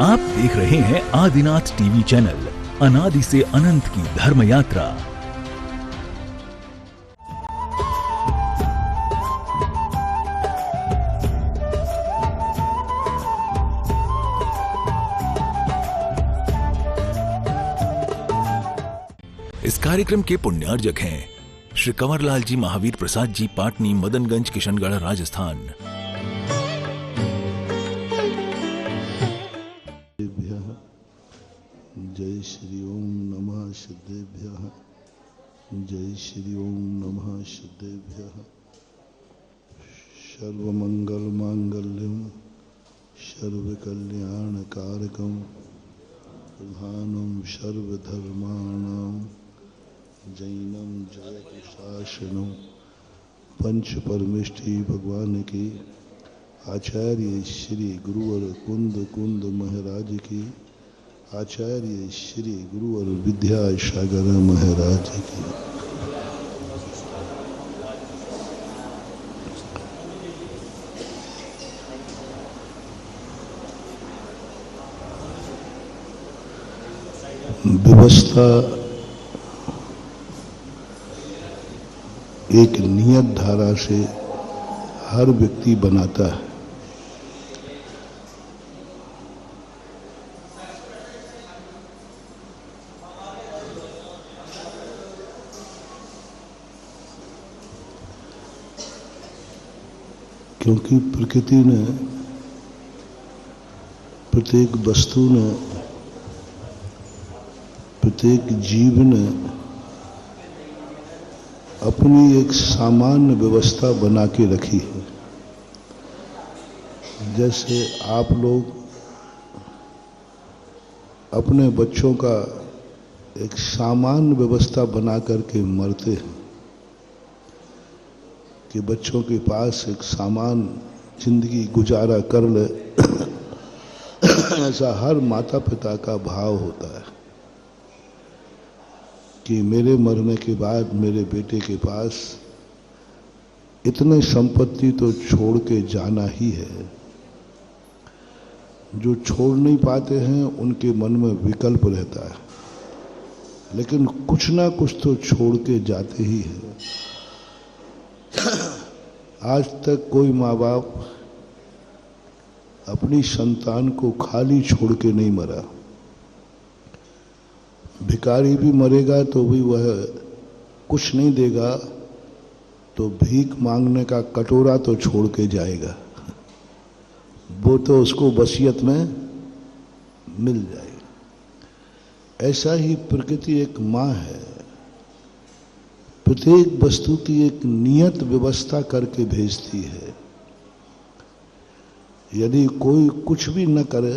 आप देख रहे हैं आदिनाथ टीवी चैनल, अनादि से अनंत की धर्म यात्रा। इस कार्यक्रम के पुण्यार्जक हैं श्री कंवरलाल जी महावीर प्रसाद जी, पाटनी, मदनगंज, किशनगढ़, राजस्थान। जय श्री ओम नमः सिद्धेभ्यः। जय श्री ओम नमः सिद्धेभ्यः। सर्वमंगल मांगल्यम सर्वकल्याणकारकम प्रधानम सर्वधर्माणां जैनम जयतु शासनम। पंच परमेष्ठी भगवान की, आचार्य श्री गुरुवर कुंद कुंद महाराज की, आचार्य श्री गुरुवर विद्यासागर महाराज की। व्यवस्था एक नियत धारा से हर व्यक्ति बनाता है। क्योंकि प्रकृति ने, प्रत्येक वस्तु ने, प्रत्येक जीव ने अपनी एक सामान्य व्यवस्था बना के रखी है। जैसे आप लोग अपने बच्चों का एक सामान्य व्यवस्था बना करके मरते हैं कि बच्चों के पास एक सामान्य जिंदगी गुजारा कर ले, ऐसा हर माता पिता का भाव होता है कि मेरे मरने के बाद मेरे बेटे के पास इतनी संपत्ति तो छोड़ के जाना ही है। जो छोड़ नहीं पाते हैं उनके मन में विकल्प रहता है, लेकिन कुछ ना कुछ तो छोड़ के जाते ही हैं। आज तक कोई माँ बाप अपनी संतान को खाली छोड़ के नहीं मरा। भिखारी भी मरेगा तो भी वह कुछ नहीं देगा, तो भीख मांगने का कटोरा तो छोड़ के जाएगा, वो तो उसको वसीयत में मिल जाएगा। ऐसा ही प्रकृति एक माँ है, प्रत्येक वस्तु की एक नियत व्यवस्था करके भेजती है। यदि कोई कुछ भी न करे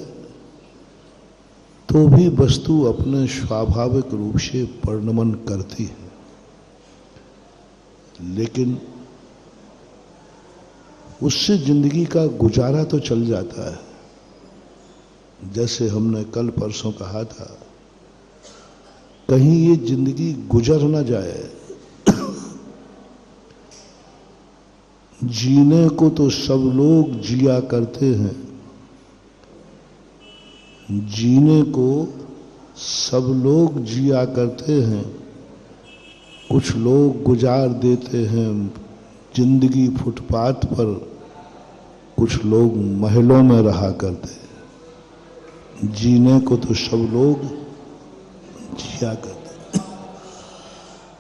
तो भी वस्तु अपने स्वाभाविक रूप से परिणमन करती है, लेकिन उससे जिंदगी का गुजारा तो चल जाता है। जैसे हमने कल परसों कहा था, कहीं ये जिंदगी गुजर न जाए। जीने को तो सब लोग जिया करते हैं, जीने को सब लोग जिया करते हैं, कुछ लोग गुजार देते हैं जिंदगी फुटपाथ पर, कुछ लोग महलों में रहा करते हैं। जीने को तो सब लोग जिया करते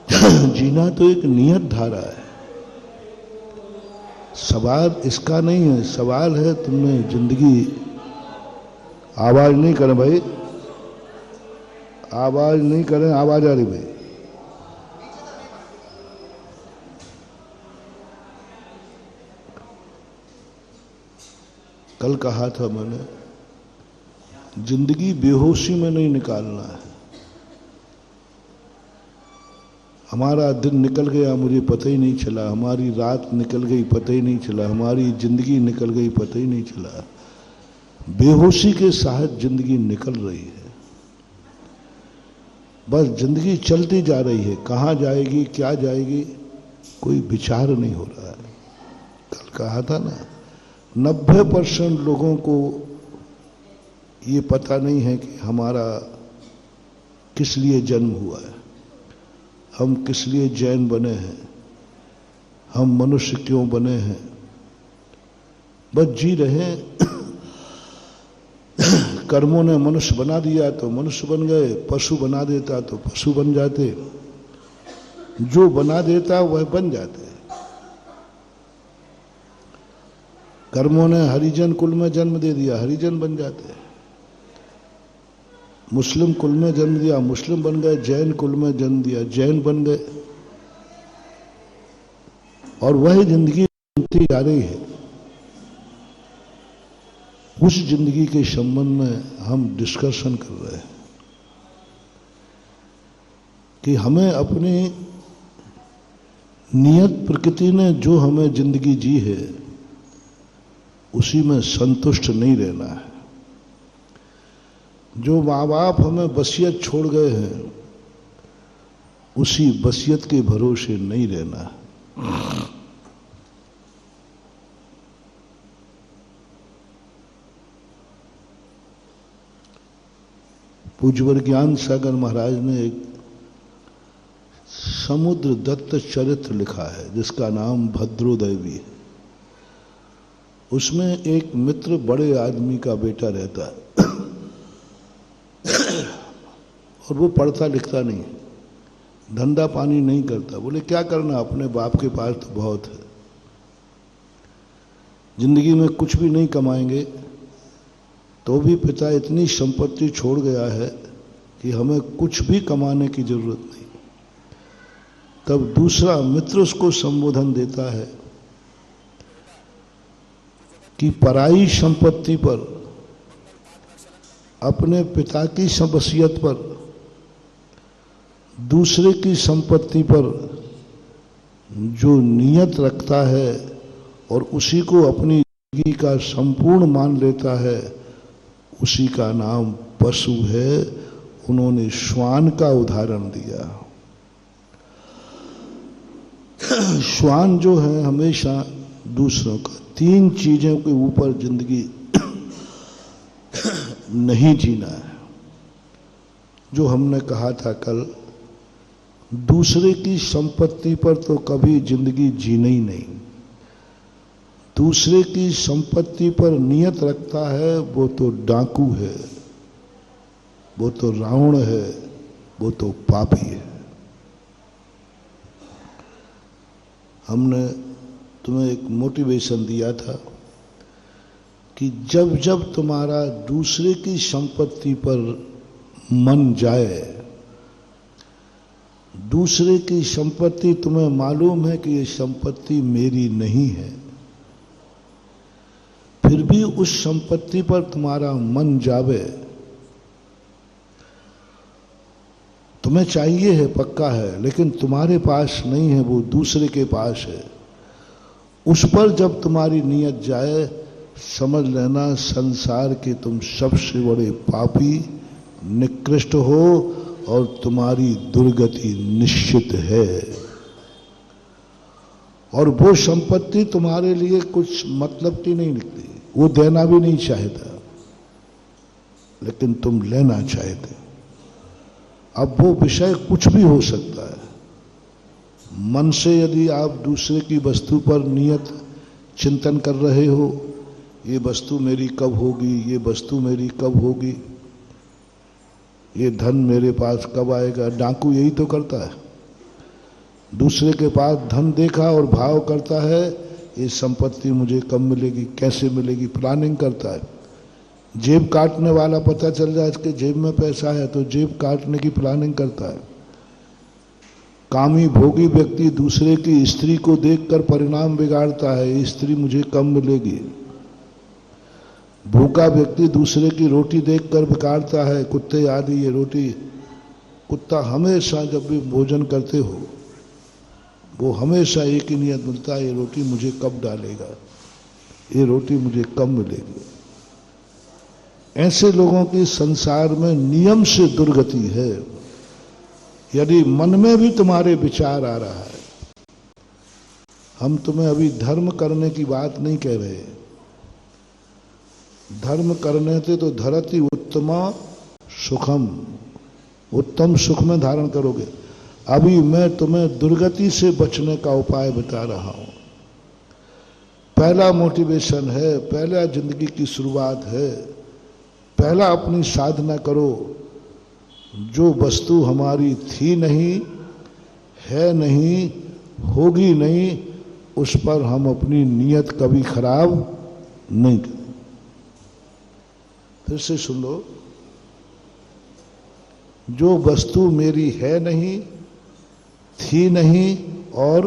हैं। जीना तो एक नियत धारा है। सवाल इसका नहीं है, सवाल है तुमने जिंदगी। आवाज नहीं करें भाई, आवाज नहीं करें, आवाज आ रही भाई। कल कहा था मैंने, जिंदगी बेहोशी में नहीं निकालना है। हमारा दिन निकल गया मुझे पता ही नहीं चला, हमारी रात निकल गई पता ही नहीं चला, हमारी जिंदगी निकल गई पता ही नहीं चला। बेहोशी के साथ जिंदगी निकल रही है। बस जिंदगी चलती जा रही है, कहाँ जाएगी क्या जाएगी कोई विचार नहीं हो रहा है। कल कहा था ना, 90% लोगों को ये पता नहीं है कि हमारा किस लिए जन्म हुआ है, हम किस लिए जैन बने हैं, हम मनुष्य क्यों बने हैं। बस जी रहे हैं। कर्मों ने मनुष्य बना दिया तो मनुष्य बन गए, पशु बना देता तो पशु बन जाते, जो बना देता वह बन जाते। कर्मों ने हरिजन कुल में जन्म दे दिया, हरिजन बन जाते। मुस्लिम कुल में जन्म दिया, मुस्लिम बन गए। जैन कुल में जन्म दिया, जैन बन गए। और वह जिंदगी बनती जा रही है। उस जिंदगी के संबंध में हम डिस्कशन कर रहे हैं कि हमें अपनी नियत प्रकृति ने जो हमें जिंदगी जी है उसी में संतुष्ट नहीं रहना है। जो माँ बाप हमें वसीयत छोड़ गए हैं उसी वसीयत के भरोसे नहीं रहना है। पूज्यवर ज्ञान सागर महाराज ने एक समुद्र दत्त चरित्र लिखा है जिसका नाम भद्रोदय भी है। उसमें एक मित्र बड़े आदमी का बेटा रहता है और वो पढ़ता लिखता नहीं, धंधा पानी नहीं करता। बोले क्या करना, अपने बाप के पास तो बहुत है, जिंदगी में कुछ भी नहीं कमाएंगे तो भी पिता इतनी संपत्ति छोड़ गया है कि हमें कुछ भी कमाने की जरूरत नहीं। तब दूसरा मित्र उसको संबोधन देता है कि पराई संपत्ति पर, अपने पिता की वसीयत पर, दूसरे की संपत्ति पर जो नियत रखता है और उसी को अपनी जिंदगी का संपूर्ण मान लेता है उसी का नाम पशु है। उन्होंने श्वान का उदाहरण दिया। श्वान जो है हमेशा दूसरों का, तीन चीजों के ऊपर जिंदगी नहीं जीना है। जो हमने कहा था कल, दूसरे की संपत्ति पर तो कभी जिंदगी जीना ही नहीं। दूसरे की संपत्ति पर नियत रखता है वो तो डाकू है, वो तो रावण है, वो तो पापी है। हमने तुम्हें एक मोटिवेशन दिया था कि जब जब तुम्हारा दूसरे की संपत्ति पर मन जाए, दूसरे की संपत्ति तुम्हें मालूम है कि ये संपत्ति मेरी नहीं है, फिर भी उस संपत्ति पर तुम्हारा मन जावे, तुम्हें चाहिए है, पक्का है, लेकिन तुम्हारे पास नहीं है, वो दूसरे के पास है। उस पर जब तुम्हारी नियत जाए, समझ लेना संसार के तुम सबसे बड़े पापी, निकृष्ट हो और तुम्हारी दुर्गति निश्चित है। और वो संपत्ति तुम्हारे लिए कुछ मतलब की नहीं निकली, वो देना भी नहीं चाहता, लेकिन तुम लेना चाहते। अब वो विषय कुछ भी हो सकता है। मन से यदि आप दूसरे की वस्तु पर नियत चिंतन कर रहे हो, ये वस्तु मेरी कब होगी, ये वस्तु मेरी कब होगी, ये धन मेरे पास कब आएगा। डाकू यही तो करता है, दूसरे के पास धन देखा और भाव करता है, ये संपत्ति मुझे कब मिलेगी, कैसे मिलेगी, प्लानिंग करता है। जेब काटने वाला पता चल जाए इसके जेब में पैसा है तो जेब काटने की प्लानिंग करता है। कामी भोगी व्यक्ति दूसरे की स्त्री को देखकर परिणाम बिगाड़ता है, ये स्त्री मुझे कब मिलेगी। भूखा व्यक्ति दूसरे की रोटी देखकर बिगाड़ता है, कुत्ते आदि ये रोटी। कुत्ता हमेशा जब भी भोजन करते हो वो हमेशा एक ही नियत मिलता है, ये रोटी मुझे कब डालेगा, ये रोटी मुझे कब मिलेगी। ऐसे लोगों की संसार में नियम से दुर्गति है। यदि मन में भी तुम्हारे विचार आ रहा है, हम तुम्हें अभी धर्म करने की बात नहीं कह रहे, धर्म करने थे तो धरती उत्तमा सुखम, उत्तम सुख में धारण करोगे। अभी मैं तुम्हें दुर्गति से बचने का उपाय बता रहा हूं। पहला मोटिवेशन है, पहला जिंदगी की शुरुआत है। पहला अपनी साधना करो। जो वस्तु हमारी थी नहीं, है नहीं, होगी नहीं, उस पर हम अपनी नीयत कभी खराब नहीं करें। फिर से सुन लो, जो वस्तु मेरी है नहीं, थी नहीं और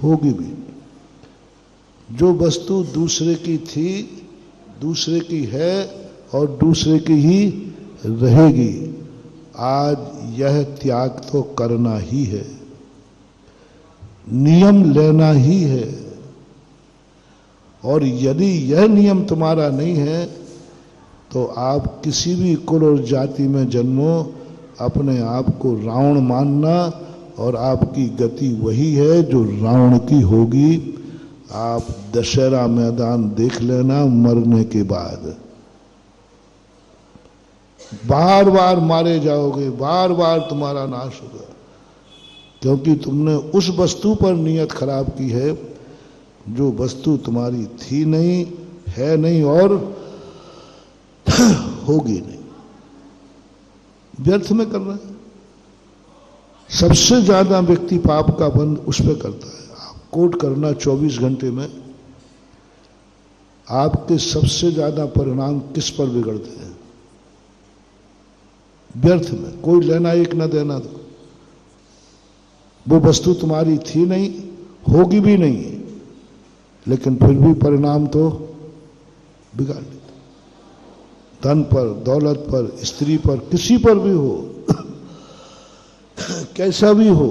होगी भी नहीं। जो वस्तु दूसरे की थी, दूसरे की है और दूसरे की ही रहेगी, आज यह त्याग तो करना ही है, नियम लेना ही है। और यदि यह नियम तुम्हारा नहीं है तो आप किसी भी कुल और जाति में जन्मो, अपने आप को रावण मानना और आपकी गति वही है जो रावण की होगी। आप दशहरा मैदान देख लेना मरने के बाद। बार बार मारे जाओगे, बार बार तुम्हारा नाश होगा, क्योंकि तुमने उस वस्तु पर नियत खराब की है जो वस्तु तुम्हारी थी नहीं, है नहीं और होगी नहीं। व्यर्थ में कर रहे हैं। सबसे ज्यादा व्यक्ति पाप का बंध उस पर करता है। आप कोट करना 24 घंटे में आपके सबसे ज्यादा परिणाम किस पर बिगड़ते हैं? व्यर्थ में। कोई लेना एक न देना दो। वो वस्तु तुम्हारी थी नहीं, होगी भी नहीं, लेकिन फिर भी परिणाम तो बिगाड़ लेते। धन पर, दौलत पर, स्त्री पर, किसी पर भी हो, कैसा भी हो,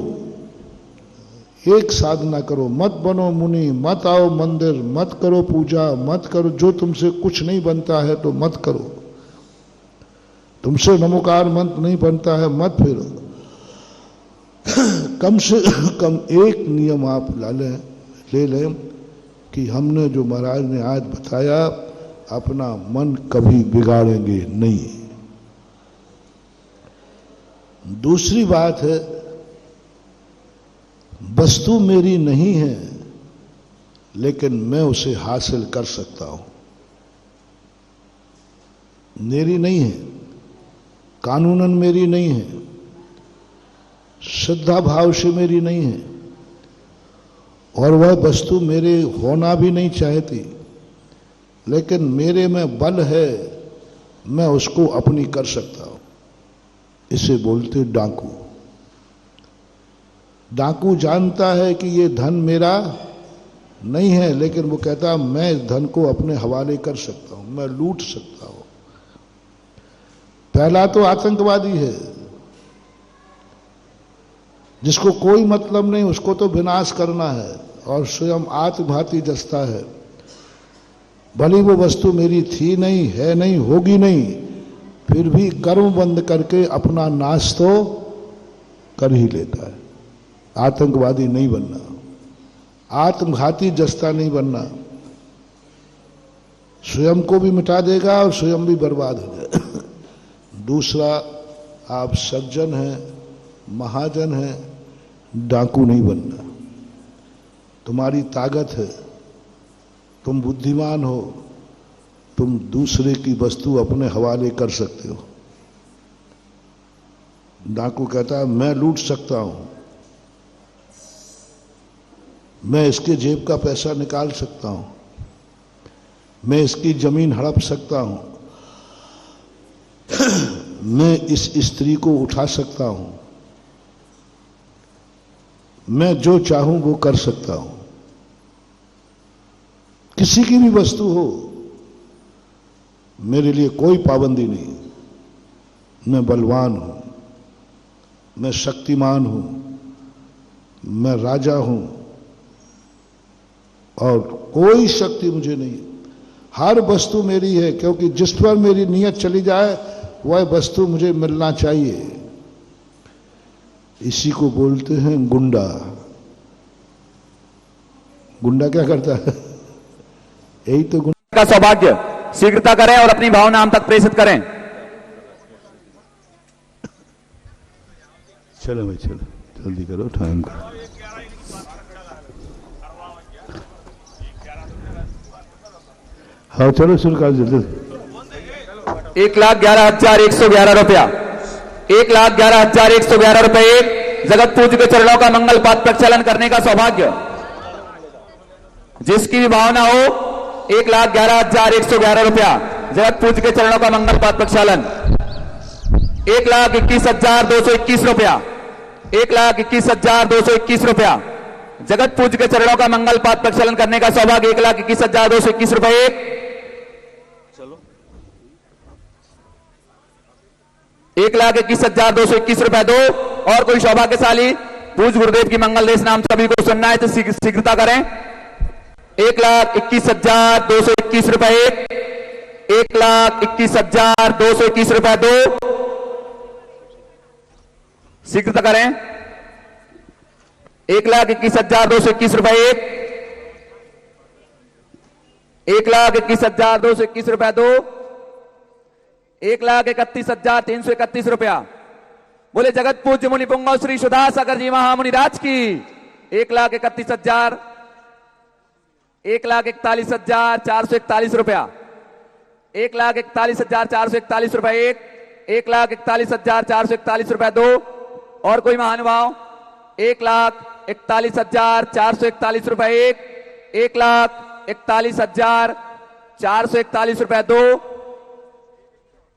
एक साधना करो। मत बनो मुनि, मत आओ मंदिर, मत करो पूजा, मत करो। जो तुमसे कुछ नहीं बनता है तो मत करो। तुमसे नमोकार मंत्र नहीं बनता है, मत फिरो। कम से कम एक नियम आप ले लें कि हमने जो महाराज ने आज बताया, अपना मन कभी बिगाड़ेंगे नहीं। दूसरी बात है, वस्तु मेरी नहीं है लेकिन मैं उसे हासिल कर सकता हूं। मेरी नहीं है, कानूनन मेरी नहीं है, श्रद्धा भाव से मेरी नहीं है, और वह वस्तु मेरे होना भी नहीं चाहती, लेकिन मेरे में बल है, मैं उसको अपनी कर सकता हूं। इसे बोलते डाकू। डाकू जानता है कि ये धन मेरा नहीं है, लेकिन वो कहता है मैं इस धन को अपने हवाले कर सकता हूं, मैं लूट सकता हूं। पहला तो आतंकवादी है, जिसको कोई मतलब नहीं, उसको तो विनाश करना है और स्वयं आत्मघाती जसता है। भली वो वस्तु मेरी थी नहीं, है नहीं, होगी नहीं, फिर भी कर्म बंद करके अपना नाश तो कर ही लेता है। आतंकवादी नहीं बनना, आत्मघाती जस्ता नहीं बनना। स्वयं को भी मिटा देगा और स्वयं भी बर्बाद हो जाए। दूसरा, आप सज्जन हैं, महाजन हैं, डाकू नहीं बनना। तुम्हारी ताकत है, तुम बुद्धिमान हो, तुम दूसरे की वस्तु अपने हवाले कर सकते हो। डाकू कहता है मैं लूट सकता हूं, मैं इसके जेब का पैसा निकाल सकता हूं, मैं इसकी जमीन हड़प सकता हूं, मैं इस स्त्री को उठा सकता हूं, मैं जो चाहूं वो कर सकता हूं। किसी की भी वस्तु हो, मेरे लिए कोई पाबंदी नहीं। मैं बलवान हूं, मैं शक्तिमान हूं, मैं राजा हूं और कोई शक्ति मुझे नहीं। हर वस्तु मेरी है, क्योंकि जिस पर मेरी नीयत चली जाए वह वस्तु मुझे मिलना चाहिए। इसी को बोलते हैं गुंडा। गुंडा क्या करता है? यही तो गुंडा का सौभाग्य शीघ्रता करें और अपनी भावना हम तक प्रेषित करें। चलो भाई चलो, जल्दी करो, टाइम करो। हाँ चलो शुरू कर जल्दी। 1,11,111 रुपया, 1,11,111 रुपये। जगत पूज्य के चरणों का मंगल पाद प्रक्षालन करने का सौभाग्य जिसकी भी भावना हो, 1,11,111 रुपया जगत पूज्य के चरणों का मंगल पाद प्रक्षालन। 1,21,221 रुपया, 1,21,221 रुपया जगत पूज्य के चरणों का मंगल पाद प्रक्षालन करने का सौभाग्य। 1,21,221 रुपये। 1,21,221 रुपए दो। और कोई सौभाग्यशाली पूज्य गुरुदेव की मंगल देश नाम सभी को सुनना है तो शीघ्रता करें। 1,21,221 रुपए, 1,21,221 रुपए दो। शीघ्रता करें। 1,21,221 रुपए, 1,21,221 रुपए दो। 1,31,331 रुपया। बोले जगत पूज्य मुनि पुंगव श्री सुधा सागर जी महामुनिराज की। 1,31,000, 1,41,441 रुपया, 1,41,441 रुपये, 1,41,441 रुपया दो। और कोई महानुभाव 1,41,441 रुपये, 1,41,441 रुपया दो।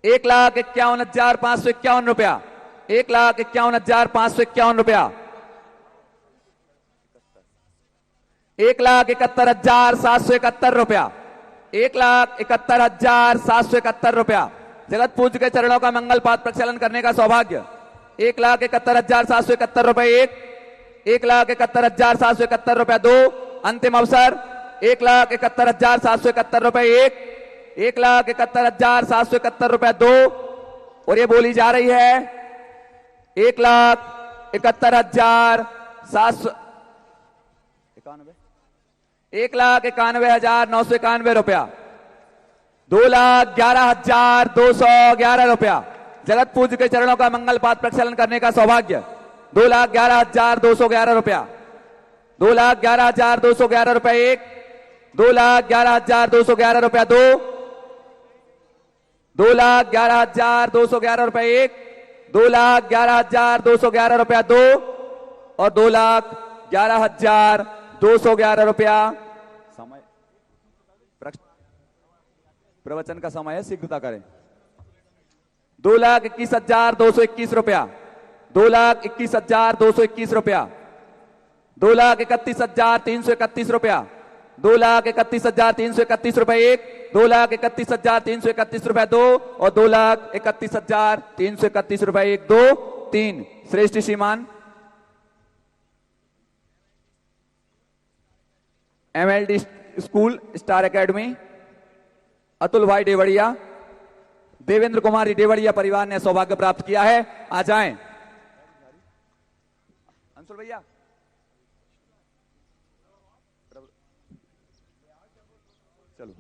1,51,551 रुपया, 1,51,551 रुपया। 1,71,771 रुपया, 1,71,771 रुपया जगत पूज्य के चरणों का मंगल पाद प्रक्षालन करने का सौभाग्य। 1,71,771 रुपये, 1,71,771 रुपया दो। अंतिम अवसर 1,71,771 रुपये, 1,71,771 रुपया दो। और ये बोली जा रही है 1,71,791, 1,91,991 रुपया, 2,11,211 रुपया जगत पूज्य के चरणों का मंगल पाद प्रक्षालन करने का सौभाग्य। 2,11,211 रुपया, 2,11,211 रुपया एक, 2,11,211 रुपया दो, 2,11,211 रुपया एक, 2,11,211 रुपया दो और 2,11,211 रुपया। समय प्रवचन का समय है, शीघ्रता करें। 2,21,221 रुपया, 2,21,221 रुपया, 2,31,331 रुपया, 2,31,331 रुपया एक, 2,31,331 रुपया दो और 2,31,331 रुपया एक, दो, तीन। श्रेष्ठ श्रीमान MLD school star academy Atul भाई डेवड़िया, देवेंद्र कुमारी डेवड़िया परिवार ने सौभाग्य प्राप्त किया है। आ जाएं अंशुल भैया। चलो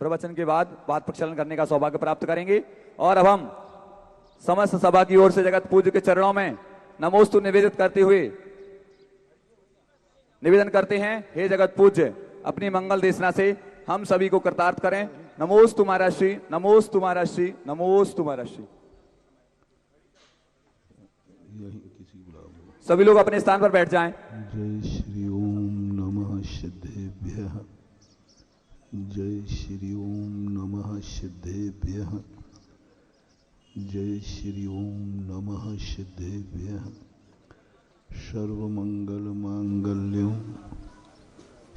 प्रवचन के बाद बात प्रक्षालन करने का सौभाग्य प्राप्त करेंगे। और अब हम समस्त सभा की ओर से जगत पूज्य के चरणों में नमोस्तु निवेदित करते हुए निवेदन करते हैं, हे जगत पूज्य अपनी मंगल देशना से हम सभी को कृतार्थ करें। नमोस्तु महाराज श्री, नमोस्तु महाराज श्री, नमोस्तु महाराज श्री। सभी लोग अपने स्थान पर बैठ जाएं। जय श्री ओम नमः सिद्धेभ्यः, जय श्री ओम नमः सिद्धेभ्यः, जय श्री ओम नमः सिद्धेभ्यः। सर्वमंगल मांगल्यं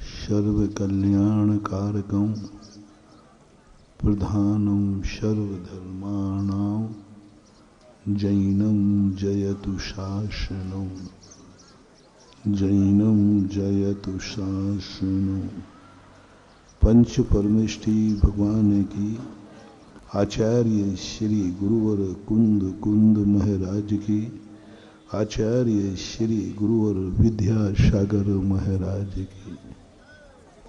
सर्वकल्याणकारकं प्रधानं सर्वधर्माणां जैनं जयतु शासनं, जैनं जयतु शासनं। पंच परमेष्ठी भगवान की आचार्य श्री गुरुवर कुंद महाराज की, आचार्य श्री गुरुवर विद्यासागर महाराज की,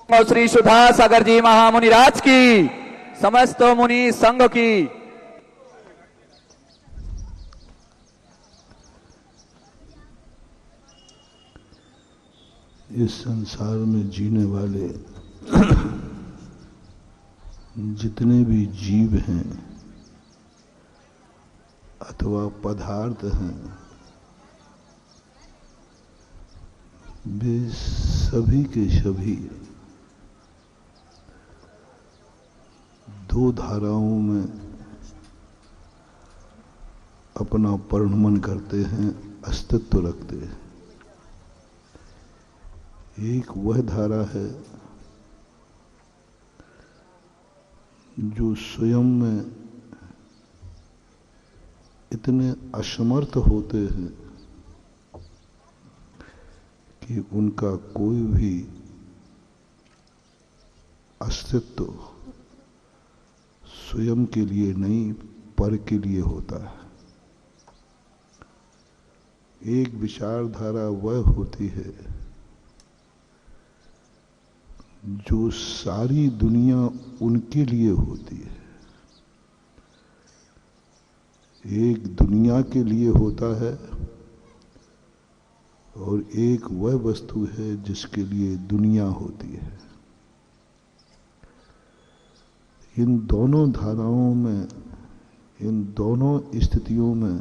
श्री सुधा सागर जी महामुनिराज की। समस्त मुनि संघ की। इस संसार में जीने वाले जितने भी जीव हैं अथवा पदार्थ हैं, वे सभी के सभी दो धाराओं में अपना परिणमन करते हैं, अस्तित्व रखते हैं। एक वह धारा है जो स्वयं में इतने असमर्थ होते हैं कि उनका कोई भी अस्तित्व स्वयं के लिए नहीं, पर के लिए होता है। एक विचारधारा वह होती है जो सारी दुनिया उनके लिए होती है। एक दुनिया के लिए होता है और एक वह वस्तु है जिसके लिए दुनिया होती है। इन दोनों धाराओं में, इन दोनों स्थितियों में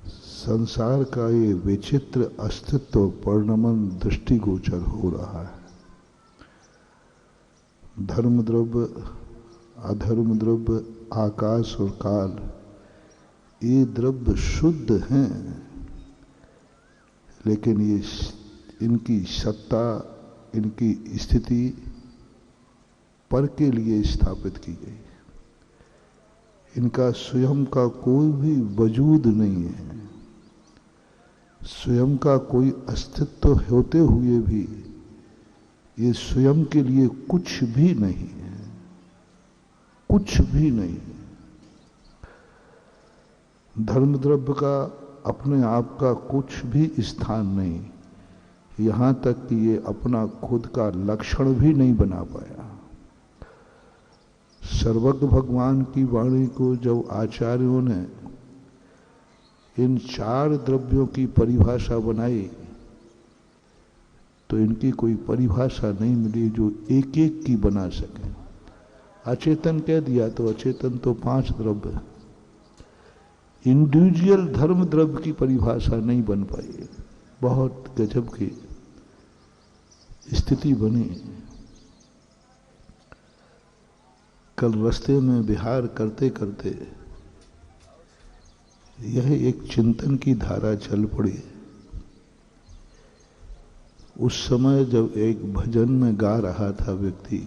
संसार का ये विचित्र अस्तित्व परिणमन दृष्टिगोचर हो रहा है। धर्म द्रव्य, अधर्म द्रव्य, आकाश और काल, ये द्रव्य शुद्ध हैं, लेकिन ये इनकी सत्ता, इनकी स्थिति पर के लिए स्थापित की गई। इनका स्वयं का कोई भी वजूद नहीं है। स्वयं का कोई अस्तित्व होते हुए भी ये स्वयं के लिए कुछ भी नहीं है, कुछ भी नहीं है। धर्म द्रव्य का अपने आप का कुछ भी स्थान नहीं, यहां तक कि ये अपना खुद का लक्षण भी नहीं बना पाया। सर्वज्ञ भगवान की वाणी को जब आचार्यों ने इन चार द्रव्यों की परिभाषा बनाई तो इनकी कोई परिभाषा नहीं मिली जो एक एक की बना सके। अचेतन कह दिया तो अचेतन तो 5 द्रव्य, इंडिविजुअल धर्म द्रव्य की परिभाषा नहीं बन पाई। बहुत गजब की स्थिति बनी। कल रास्ते में विहार करते करते यह एक चिंतन की धारा चल पड़ी। उस समय जब एक भजन में गा रहा था व्यक्ति,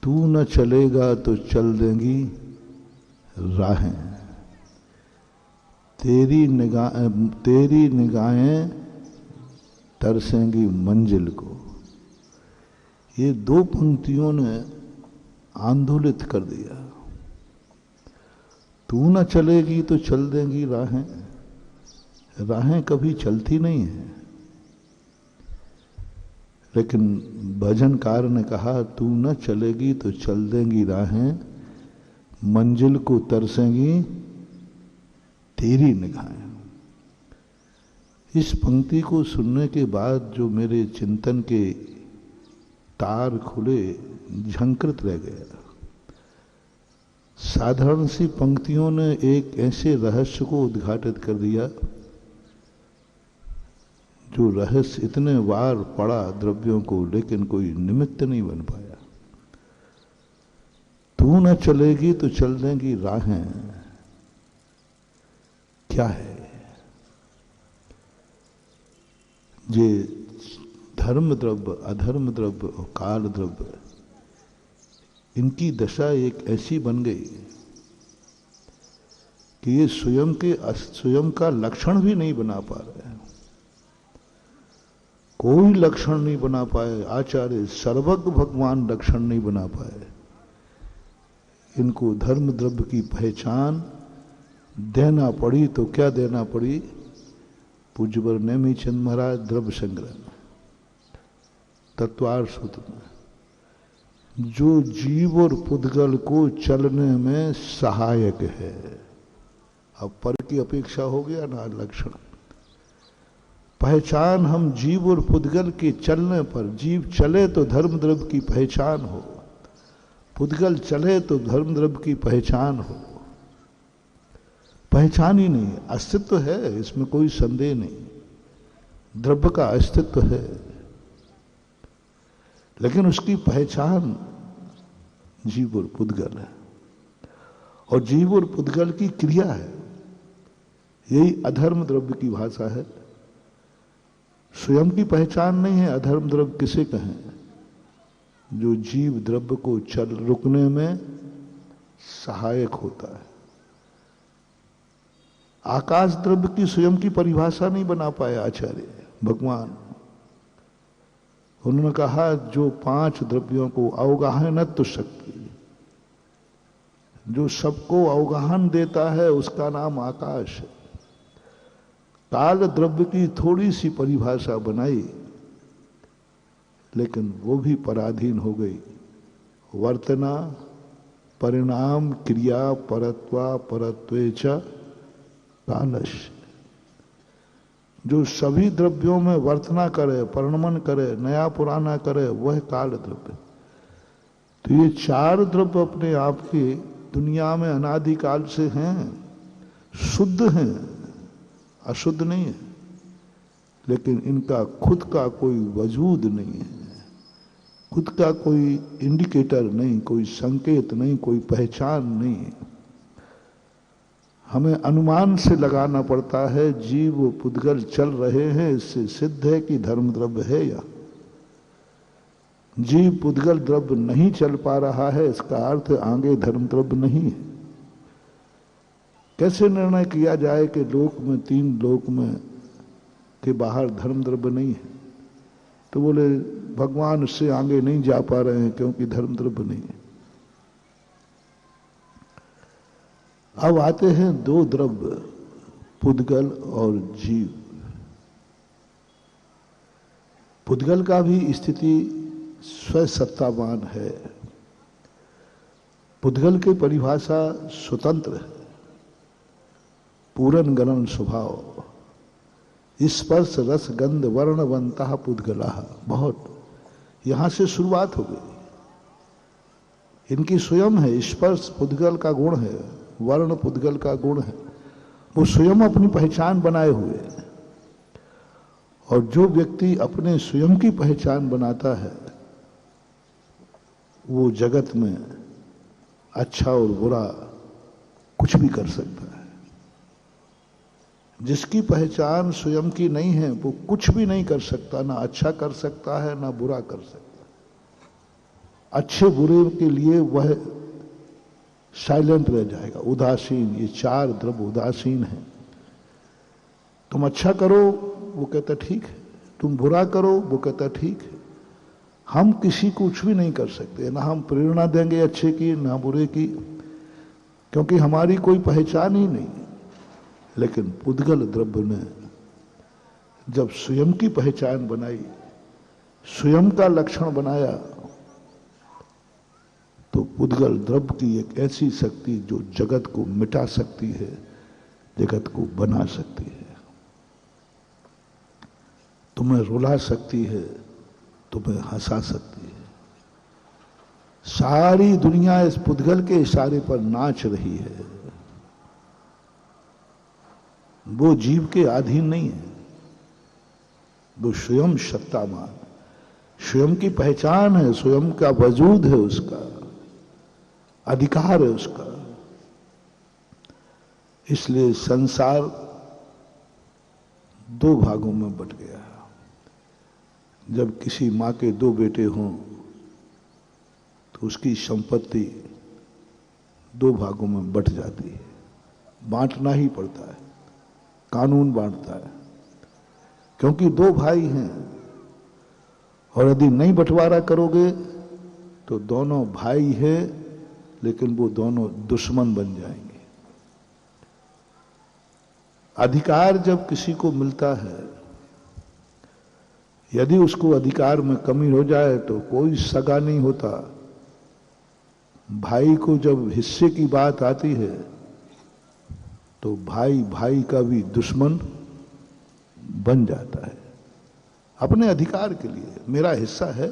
तू न चलेगा तो चल देंगी राहें, तेरी निगाहें तरसेंगी मंजिल को। ये 2 पंक्तियों ने आंदोलित कर दिया। तू न चलेगी तो चल देंगी राहें, राहें कभी चलती नहीं है, लेकिन भजनकार ने कहा तू न चलेगी तो चल देंगी राहें, मंजिल को तरसेंगी तेरी निगाहें। इस पंक्ति को सुनने के बाद जो मेरे चिंतन के तार खुले, झंकृत रह गया। साधारण सी पंक्तियों ने एक ऐसे रहस्य को उद्घाटित कर दिया जो रहस्य इतने बार पड़ा द्रव्यों को, लेकिन कोई निमित्त नहीं बन पाया। तू न चलेगी तो चल देंगी राहें, क्या है ये? धर्म द्रव्य, अधर्म द्रव्य और काल द्रव्य, इनकी दशा एक ऐसी बन गई कि ये स्वयं का लक्षण भी नहीं बना पा रहे हैं। कोई लक्षण नहीं बना पाए। आचार्य सर्वज्ञ भगवान लक्षण नहीं बना पाए। इनको धर्म द्रव्य की पहचान देना पड़ी तो क्या देना पड़ी? पूज्यवर नेमीचंद महाराज द्रव्य संग्रह में, तत्वार सूत्र में जो जीव और पुद्गल को चलने में सहायक है। अब पर की अपेक्षा हो गया ना लक्षण। पहचान हम जीव और पुद्गल के चलने पर, जीव चले तो धर्म द्रव्य की पहचान हो, पुद्गल चले तो धर्म द्रव्य की पहचान हो। पहचान ही नहीं, अस्तित्व है, इसमें कोई संदेह नहीं, द्रव्य का अस्तित्व है, लेकिन उसकी पहचान जीव और पुद्गल है, और जीव और पुद्गल की क्रिया है। यही अधर्म द्रव्य की भाषा है। स्वयं की पहचान नहीं है। अधर्म द्रव्य किसे कहें? जो जीव द्रव्य को चल रुकने में सहायक होता है। आकाश द्रव्य की स्वयं की परिभाषा नहीं बना पाए आचार्य भगवान। उन्होंने कहा जो 5 द्रव्यों को अवगाहनत्व शक्ति, जो सबको अवगाहन देता है, उसका नाम आकाश है। काल द्रव्य की थोड़ी सी परिभाषा बनाई, लेकिन वो भी पराधीन हो गई। वर्तना परिणाम क्रिया परत्वा परत्वे च कालश। जो सभी द्रव्यों में वर्तना करे, परिणमन करे, नया पुराना करे, वह काल द्रव्य। तो ये 4 द्रव्य अपने आप के दुनिया में अनादिकाल से हैं, शुद्ध हैं, अशुद्ध नहीं है, लेकिन इनका खुद का कोई वजूद नहीं है, खुद का कोई इंडिकेटर नहीं, कोई संकेत नहीं, कोई पहचान नहीं। हमें अनुमान से लगाना पड़ता है जीव व पुद्गल चल रहे हैं, इससे सिद्ध है कि धर्म द्रव्य है या जीव पुद्गल द्रव्य नहीं चल पा रहा है, इसका अर्थ आगे धर्म द्रव्य नहीं है। कैसे निर्णय किया जाए कि लोक में 3 लोक में के बाहर धर्म द्रव्य नहीं है? तो बोले भगवान उससे आगे नहीं जा पा रहे हैं क्योंकि धर्म द्रव्य नहीं है। अब आते हैं 2 द्रव्य, पुद्गल और जीव। पुद्गल का भी स्थिति स्वसत्तावान है। पुद्गल की परिभाषा स्वतंत्र है, पूरन गणन स्वभाव, स्पर्श रस गंध वर्णवंता पुद्गला। बहुत यहां से शुरुआत हो गई। इनकी स्वयं है, स्पर्श पुद्गल का गुण है, वर्ण पुद्गल का गुण है, वो स्वयं अपनी पहचान बनाए हुए हैं। और जो व्यक्ति अपने स्वयं की पहचान बनाता है वो जगत में अच्छा और बुरा कुछ भी कर सकता है। जिसकी पहचान स्वयं की नहीं है वो कुछ भी नहीं कर सकता, ना अच्छा कर सकता है ना बुरा कर सकता है। अच्छे बुरे के लिए वह साइलेंट रह जाएगा, उदासीन। ये 4 द्रव्य उदासीन हैं। तुम अच्छा करो वो कहता ठीक है, तुम बुरा करो वो कहता ठीक है। हम किसी को कुछ भी नहीं कर सकते, ना हम प्रेरणा देंगे अच्छे की ना बुरे की, क्योंकि हमारी कोई पहचान ही नहीं। लेकिन पुद्गल द्रव्य ने जब स्वयं की पहचान बनाई, स्वयं का लक्षण बनाया, तो पुद्गल द्रव्य की एक ऐसी शक्ति जो जगत को मिटा सकती है, जगत को बना सकती है, तुम्हें रुला सकती है, तुम्हें हंसा सकती है। सारी दुनिया इस पुद्गल के इशारे पर नाच रही है। वो जीव के अधीन नहीं है, वो स्वयं सत्तावान, स्वयं की पहचान है, स्वयं का वजूद है, उसका अधिकार है उसका। इसलिए संसार 2 भागों में बट गया। जब किसी मां के 2 बेटे हों तो उसकी संपत्ति 2 भागों में बट जाती है। बांटना ही पड़ता है, कानून बांटता है, क्योंकि 2 भाई हैं और यदि नहीं बंटवारा करोगे तो दोनों भाई हैं लेकिन वो दोनों दुश्मन बन जाएंगे। अधिकार जब किसी को मिलता है, यदि उसको अधिकार में कमी हो जाए तो कोई सगा नहीं होता, भाई को जब हिस्से की बात आती है तो भाई भाई का भी दुश्मन बन जाता है अपने अधिकार के लिए। मेरा हिस्सा है,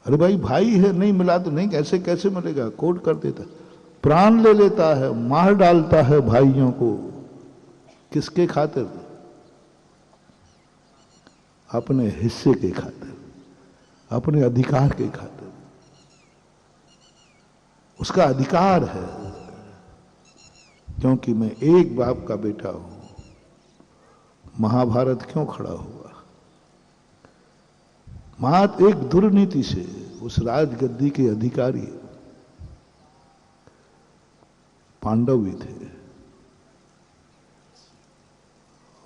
अरे भाई भाई है, नहीं मिला तो नहीं, कैसे कैसे मिलेगा, कोर्ट कर देता, प्राण ले लेता है, मार डालता है भाइयों को। किसके खातिर? अपने हिस्से के खातिर, अपने अधिकार के खातिर। उसका अधिकार है, क्योंकि मैं एक बाप का बेटा हूं। महाभारत क्यों खड़ा हुआ? मात एक दुर्नीति से उस राजगद्दी के अधिकारी पांडव भी थे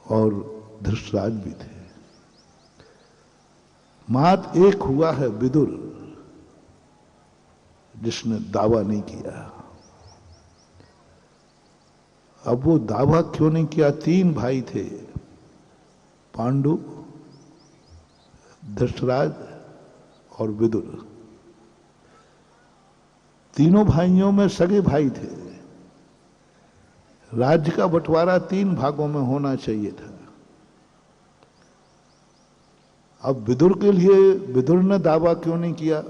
और धृतराज भी थे। मात एक हुआ है विदुर, जिसने दावा नहीं किया। अब वो दावा क्यों नहीं किया? 3 भाई थे, पांडु, धृतराज और विदुर। तीनों भाइयों में सगे भाई थे। राज्य का बंटवारा 3 भागों में होना चाहिए था। अब विदुर के लिए विदुर ने दावा क्यों नहीं किया?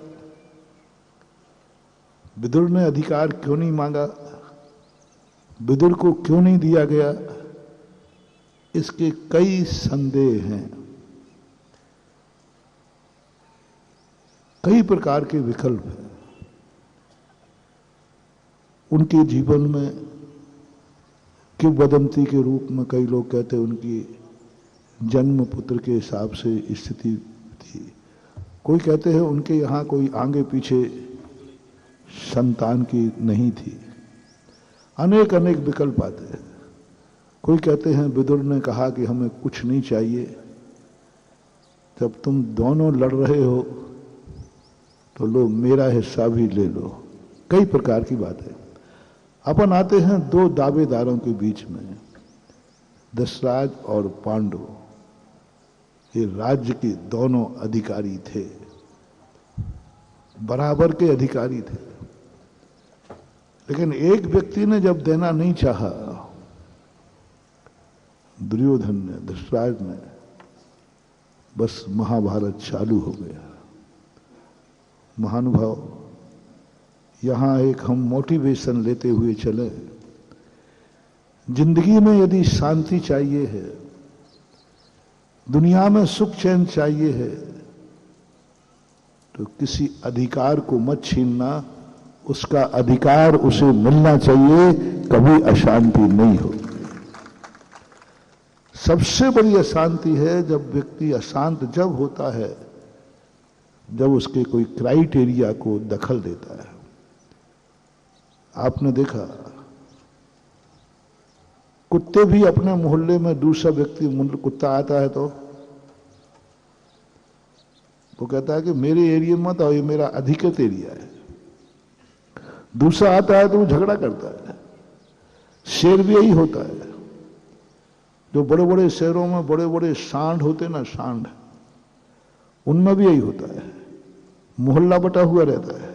विदुर ने अधिकार क्यों नहीं मांगा? विदुर को क्यों नहीं दिया गया? इसके कई संदेह हैं, कई प्रकार के विकल्प हैं। उनके जीवन में किंवदंती के रूप में कई लोग कहते हैं उनकी जन्म पुत्र के हिसाब से स्थिति थी। कोई कहते हैं उनके यहाँ कोई आगे पीछे संतान की नहीं थी। अनेक अनेक विकल्प आते हैं। कोई कहते हैं विदुर ने कहा कि हमें कुछ नहीं चाहिए, जब तुम दोनों लड़ रहे हो तो लो मेरा हिस्सा भी ले लो। कई प्रकार की बात है। अपन आते हैं 2 दावेदारों के बीच में, दशराज और पांडु। ये राज्य के दोनों अधिकारी थे, बराबर के अधिकारी थे। लेकिन एक व्यक्ति ने जब देना नहीं चाहा, दुर्योधन ने, धृतराज ने, बस महाभारत चालू हो गया। महानुभाव, यहां एक हम मोटिवेशन लेते हुए चले। जिंदगी में यदि शांति चाहिए है, दुनिया में सुख चैन चाहिए है, तो किसी अधिकार को मत छीनना। उसका अधिकार उसे मिलना चाहिए, कभी अशांति नहीं होगी। सबसे बड़ी अशांति है जब व्यक्ति अशांत जब होता है, जब उसके कोई क्राइटेरिया को दखल देता है। आपने देखा, कुत्ते भी अपने मोहल्ले में दूसरा व्यक्ति कुत्ता आता है तो वो कहता है कि मेरे एरिया में तो ये मेरा अधिकृत एरिया है। दूसरा आता है तो वो झगड़ा करता है। शेर भी यही होता है। जो बड़े बड़े शहरों में बड़े बड़े सांड होते ना, सांड, उनमें भी यही होता है। मोहल्ला बटा हुआ रहता है।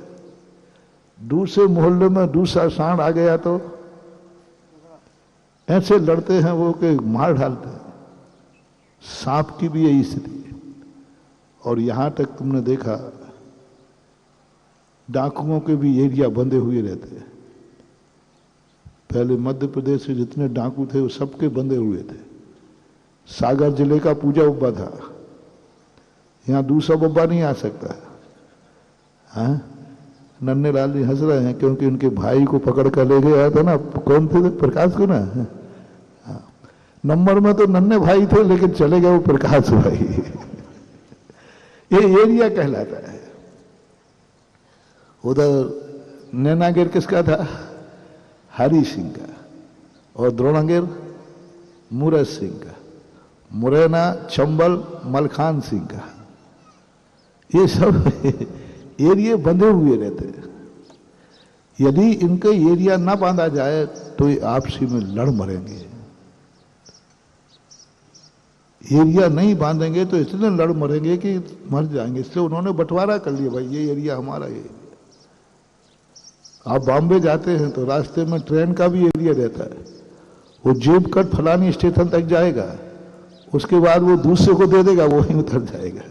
दूसरे मोहल्ले में दूसरा सांड आ गया तो ऐसे लड़ते हैं वो कि मार डालते हैं। सांप की भी यही स्थिति है। और यहां तक तुमने देखा, डाकुओं के भी एरिया बंधे हुए रहते हैं। पहले मध्य प्रदेश से जितने डाकू थे वो सबके बंधे हुए थे। सागर जिले का पूजा बब्बा था, यहां दूसरा बब्बा नहीं आ सकता। हाँ, नन्हे लाल जी हंस रहे हैं क्योंकि उनके भाई को पकड़ कर ले गया था ना। कौन थे? प्रकाश को ना। हाँ, नंबर में तो नन्हे भाई थे लेकिन चले गए वो प्रकाश भाई। ये एरिया कहलाता है। उधर नैनागिर किसका था? हरि सिंह का। और द्रोणागिर मुरज सिंह का। मुरैना चंबल मलखान सिंह का। ये सब एरिया बंधे हुए रहते हैं। यदि इनके एरिया ना बांधा जाए तो ये आपसी में लड़ मरेंगे। एरिया नहीं बांधेंगे तो इतने लड़ मरेंगे कि मर जाएंगे। इसलिए उन्होंने बंटवारा कर लिया, भाई ये एरिया हमारा, ये आप बॉम्बे जाते हैं तो रास्ते में ट्रेन का भी एरिया रहता है, वो जेब कट फलानी स्टेशन तक जाएगा, उसके बाद वो दूसरे को दे देगा, वो ही उतर जाएगा।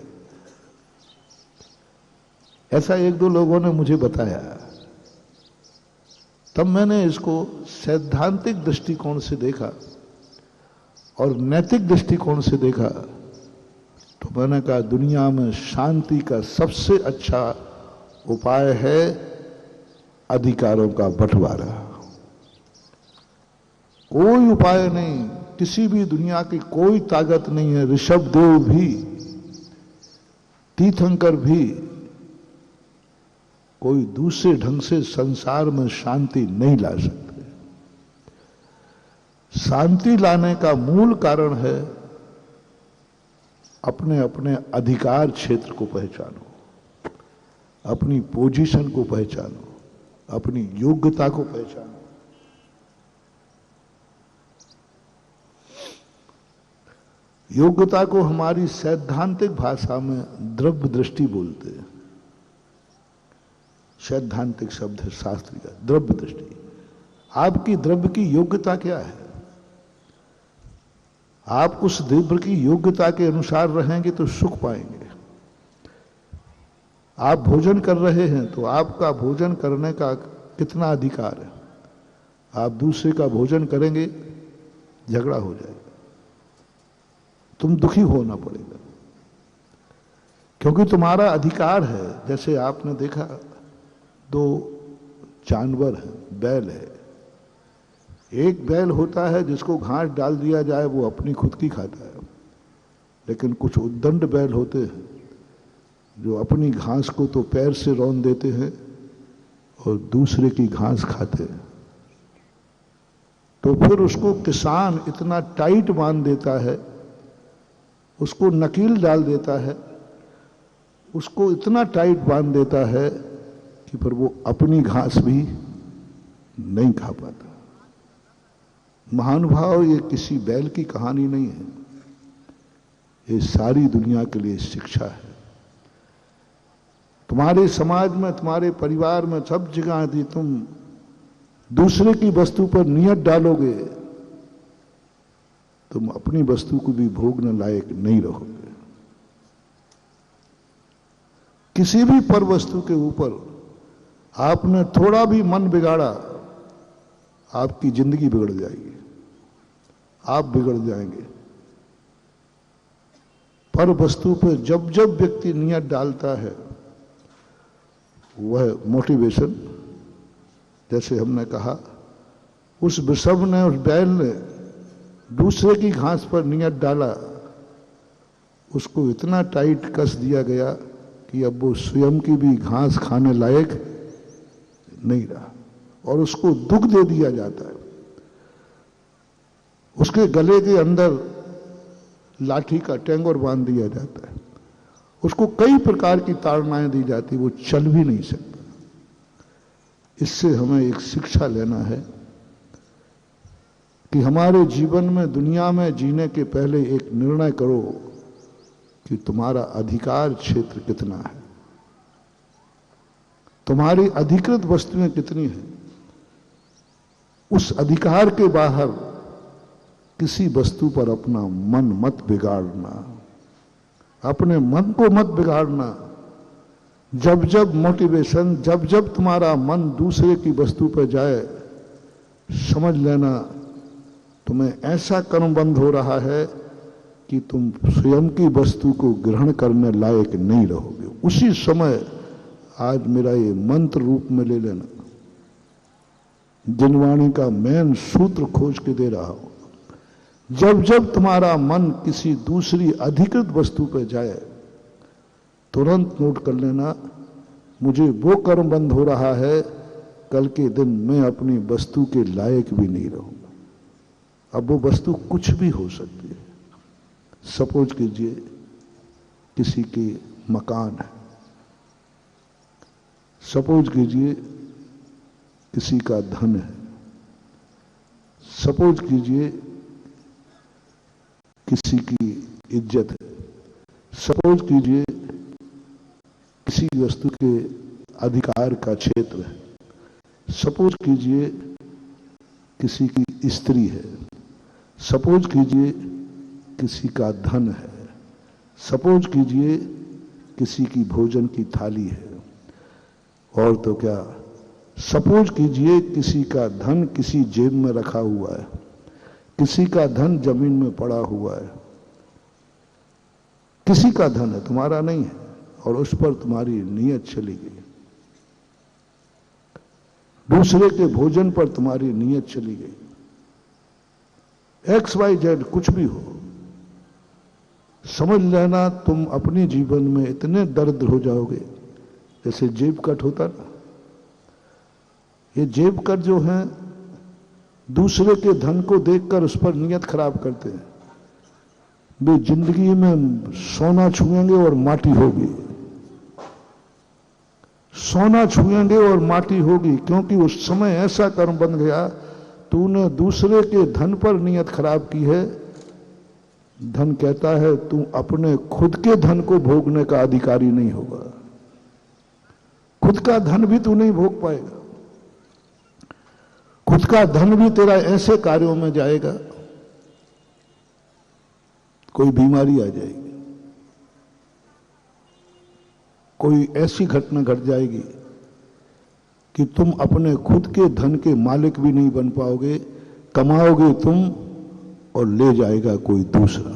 ऐसा एक दो लोगों ने मुझे बताया। तब मैंने इसको सैद्धांतिक दृष्टिकोण से देखा और नैतिक दृष्टिकोण से देखा, तो मैंने कहा दुनिया में शांति का सबसे अच्छा उपाय है अधिकारों का बंटवारा। कोई उपाय नहीं, किसी भी दुनिया की कोई ताकत नहीं है, ऋषभदेव भी, तीर्थंकर भी, कोई दूसरे ढंग से संसार में शांति नहीं ला सकते। शांति लाने का मूल कारण है अपने अपने अधिकार क्षेत्र को पहचानो, अपनी पोजीशन को पहचानो, अपनी योग्यता को पहचानो। योग्यता को हमारी सैद्धांतिक भाषा में द्रव्य दृष्टि बोलते हैं। सैद्धांतिक शब्द है शास्त्री का, द्रव्य दृष्टि। आपकी द्रव्य की योग्यता क्या है? आप उस द्रव्य की योग्यता के अनुसार रहेंगे तो सुख पाएंगे। आप भोजन कर रहे हैं तो आपका भोजन करने का कितना अधिकार है? आप दूसरे का भोजन करेंगे, झगड़ा हो जाएगा, तुम दुखी होना पड़ेगा, क्योंकि तुम्हारा अधिकार है। जैसे आपने देखा, दो जानवर हैं, बैल है। एक बैल होता है जिसको घास डाल दिया जाए वो अपनी खुद की खाता है, लेकिन कुछ उद्दंड बैल होते हैं जो अपनी घास को तो पैर से रौंद देते हैं और दूसरे की घास खाते हैं। तो फिर उसको किसान इतना टाइट बांध देता है, उसको नकील डाल देता है, उसको इतना टाइट बांध देता है कि फिर वो अपनी घास भी नहीं खा पाता। महानुभाव, ये किसी बैल की कहानी नहीं है, ये सारी दुनिया के लिए शिक्षा है। तुम्हारे समाज में, तुम्हारे परिवार में, सब जगह यदि तुम दूसरे की वस्तु पर नियत डालोगे, तुम अपनी वस्तु को भी भोगने लायक नहीं रहोगे। किसी भी पर वस्तु के ऊपर आपने थोड़ा भी मन बिगाड़ा, आपकी जिंदगी बिगड़ जाएगी, आप बिगड़ जाएंगे। पर वस्तु पर जब जब व्यक्ति नियत डालता है, वह मोटिवेशन, जैसे हमने कहा, उस वृषभ ने, उस बैल ने दूसरे की घास पर नियत डाला, उसको इतना टाइट कस दिया गया कि अब वो स्वयं की भी घास खाने लायक नहीं रहा और उसको दुख दे दिया जाता है। उसके गले के अंदर लाठी का टेंगोर बांध दिया जाता है, उसको कई प्रकार की ताड़नाएं दी जाती, वो चल भी नहीं सकता। इससे हमें एक शिक्षा लेना है कि हमारे जीवन में, दुनिया में जीने के पहले एक निर्णय करो कि तुम्हारा अधिकार क्षेत्र कितना है, तुम्हारी अधिकृत वस्तुएं कितनी हैं। उस अधिकार के बाहर किसी वस्तु पर अपना मन मत बिगाड़ना, अपने मन को मत बिगाड़ना। जब जब मोटिवेशन, जब जब तुम्हारा मन दूसरे की वस्तु पर जाए, समझ लेना तुम्हें ऐसा कर्मबंध हो रहा है कि तुम स्वयं की वस्तु को ग्रहण करने लायक नहीं रहोगे। उसी समय आज मेरा ये मंत्र रूप में ले लेना, जिनवाणी का मेन सूत्र खोज के दे रहा हूं। जब जब तुम्हारा मन किसी दूसरी अधिकृत वस्तु पर जाए, तुरंत नोट कर लेना, मुझे वो कर्म बंद हो रहा है, कल के दिन मैं अपनी वस्तु के लायक भी नहीं रहूंगा। अब वो वस्तु कुछ भी हो सकती है। सपोज कीजिए किसी के मकान है, सपोज कीजिए किसी का धन है, सपोज कीजिए किसी की इज्जत है, सपोज कीजिए किसी वस्तु के अधिकार का क्षेत्र है। सपोज कीजिए किसी की स्त्री है, सपोज कीजिए किसी का धन है, सपोज कीजिए किसी की भोजन की थाली है, और तो क्या, सपोज कीजिए किसी का धन किसी जेब में रखा हुआ है, किसी का धन जमीन में पड़ा हुआ है, किसी का धन है, तुम्हारा नहीं है, और उस पर तुम्हारी नीयत चली गई, दूसरे के भोजन पर तुम्हारी नीयत चली गई, XYZ कुछ भी हो, समझ लेना तुम अपने जीवन में इतने दरिद्र हो जाओगे जैसे जेब कट होता ना। ये जेब कट जो है दूसरे के धन को देखकर उस पर नियत खराब करते हैं, वे जिंदगी में सोना छुएंगे और माटी होगी, सोना छुएंगे और माटी होगी, क्योंकि उस समय ऐसा कर्म बन गया, तूने दूसरे के धन पर नियत खराब की है। धन कहता है तू अपने खुद के धन को भोगने का अधिकारी नहीं होगा, खुद का धन भी तू नहीं भोग पाएगा, खुद का धन भी तेरा ऐसे कार्यों में जाएगा, कोई बीमारी आ जाएगी, कोई ऐसी घटना घट जाएगी कि तुम अपने खुद के धन के मालिक भी नहीं बन पाओगे, कमाओगे तुम और ले जाएगा कोई दूसरा,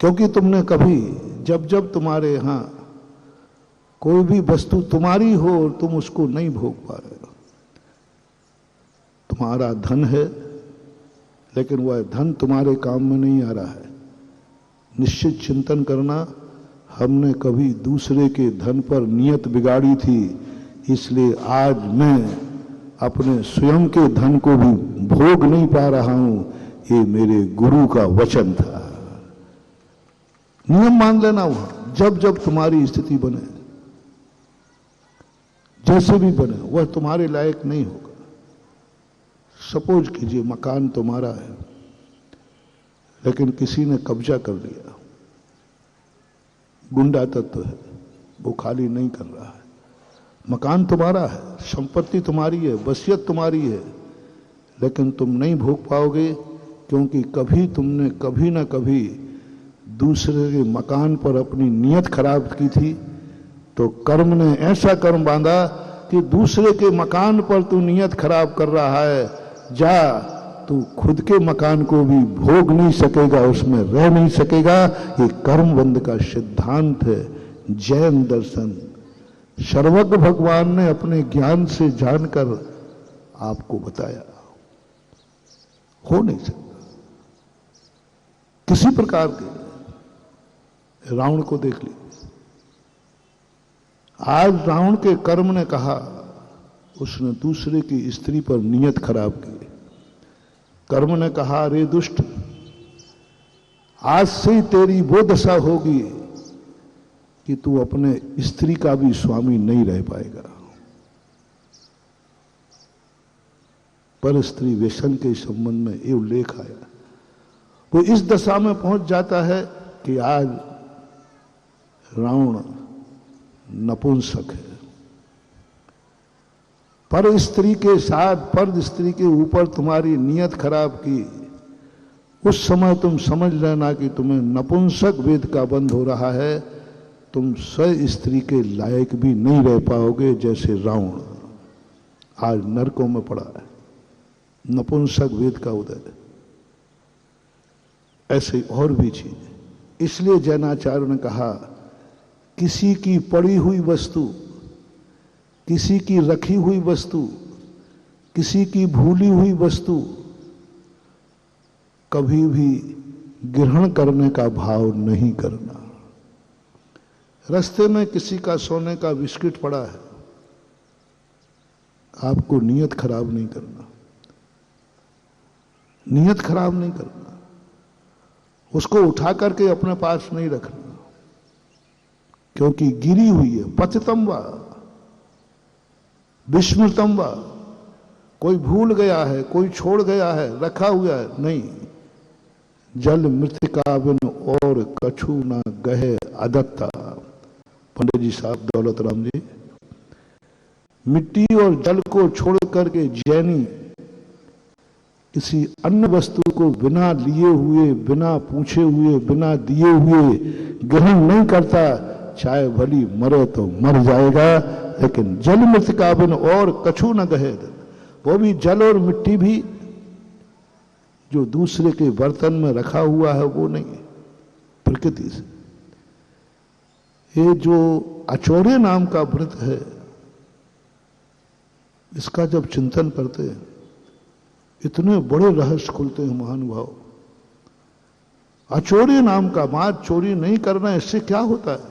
क्योंकि तुमने कभी जब जब तुम्हारे यहां कोई भी वस्तु तुम्हारी हो और तुम उसको नहीं भोग पा रहे हो, तुम्हारा धन है लेकिन वह धन तुम्हारे काम में नहीं आ रहा है, निश्चित चिंतन करना, हमने कभी दूसरे के धन पर नियत बिगाड़ी थी, इसलिए आज मैं अपने स्वयं के धन को भी भोग नहीं पा रहा हूं, ये मेरे गुरु का वचन था। नियम मान लेना वहां, जब जब तुम्हारी स्थिति बने, जैसे भी बने, वह तुम्हारे लायक नहीं होगा। सपोज कीजिए मकान तुम्हारा है लेकिन किसी ने कब्जा कर लिया, गुंडा तत्व है, वो खाली नहीं कर रहा है, मकान तुम्हारा है, संपत्ति तुम्हारी है, वसीयत तुम्हारी है, लेकिन तुम नहीं भोग पाओगे, क्योंकि कभी तुमने कभी ना कभी दूसरे के मकान पर अपनी नियत खराब की थी, तो कर्म ने ऐसा कर्म बांधा कि दूसरे के मकान पर तू नियत खराब कर रहा है, जा तू खुद के मकान को भी भोग नहीं सकेगा, उसमें रह नहीं सकेगा। ये कर्मबंध का सिद्धांत है, जैन दर्शन। सर्वज्ञ भगवान ने अपने ज्ञान से जानकर आपको बताया, हो नहीं सकता। किसी प्रकार के रावण को देख लीजिए, आज रावण के कर्म ने कहा, उसने दूसरे की स्त्री पर नियत खराब की, कर्म ने कहा रे दुष्ट, आज से ही तेरी वो दशा होगी कि तू अपने स्त्री का भी स्वामी नहीं रह पाएगा। पर स्त्री व्यसन के संबंध में ये उल्लेख आया, वो इस दशा में पहुंच जाता है कि आज रावण नपुंसक है, पर स्त्री के साथ, पर स्त्री के ऊपर तुम्हारी नियत खराब की, उस समय तुम समझ लेना कि तुम्हें नपुंसक वेद का बंध हो रहा है, तुम स्व स्त्री के लायक भी नहीं रह पाओगे। जैसे रावण आज नरकों में पड़ा है, नपुंसक वेद का उदय, ऐसे और भी चीज। इसलिए जैनाचार्य ने कहा, किसी की पड़ी हुई वस्तु, किसी की रखी हुई वस्तु, किसी की भूली हुई वस्तु कभी भी ग्रहण करने का भाव नहीं करना। रास्ते में किसी का सोने का बिस्किट पड़ा है, आपको नियत खराब नहीं करना, नियत खराब नहीं करना, उसको उठा करके अपने पास नहीं रखना, क्योंकि गिरी हुई है, पतितम वा विस्मृतम वा, कोई भूल गया है, कोई छोड़ गया है, रखा हुआ है, नहीं। जल मृतिका बिन और कछु ना गहे अदत्ता, पंडित जी साहब दौलत राम जी। मिट्टी और जल को छोड़ करके जैनी किसी अन्य वस्तु को बिना लिए हुए, बिना पूछे हुए, बिना दिए हुए ग्रहण नहीं करता। चाहे भली मरे तो मर जाएगा, लेकिन जल मृतिका बिन और कछु न दहे। वो भी जल और मिट्टी भी जो दूसरे के बर्तन में रखा हुआ है वो नहीं, प्रकृति से। ये जो अचौर्य नाम का व्रत है, इसका जब चिंतन करते हैं इतने बड़े रहस्य खुलते हैं महानुभाव। अचौर्य नाम का, मात चोरी नहीं करना, इससे क्या होता है?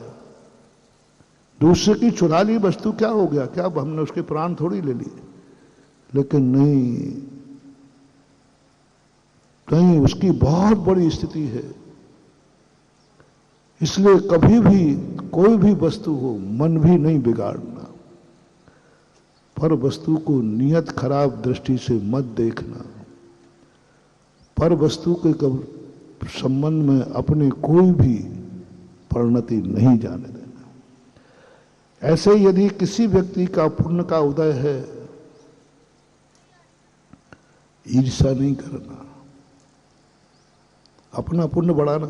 दूसरे की चुरा ली वस्तु क्या हो गया? क्या हमने उसके प्राण थोड़ी ले लिए? लेकिन नहीं, कहीं उसकी बहुत बड़ी स्थिति है। इसलिए कभी भी कोई भी वस्तु हो, मन भी नहीं बिगाड़ना, पर वस्तु को नियत खराब दृष्टि से मत देखना, पर वस्तु के संबंध में अपने कोई भी परिणति नहीं जाने देना। ऐसे यदि किसी व्यक्ति का पुण्य का उदय है, ईर्ष्या नहीं करना, अपना पुण्य बढ़ाना।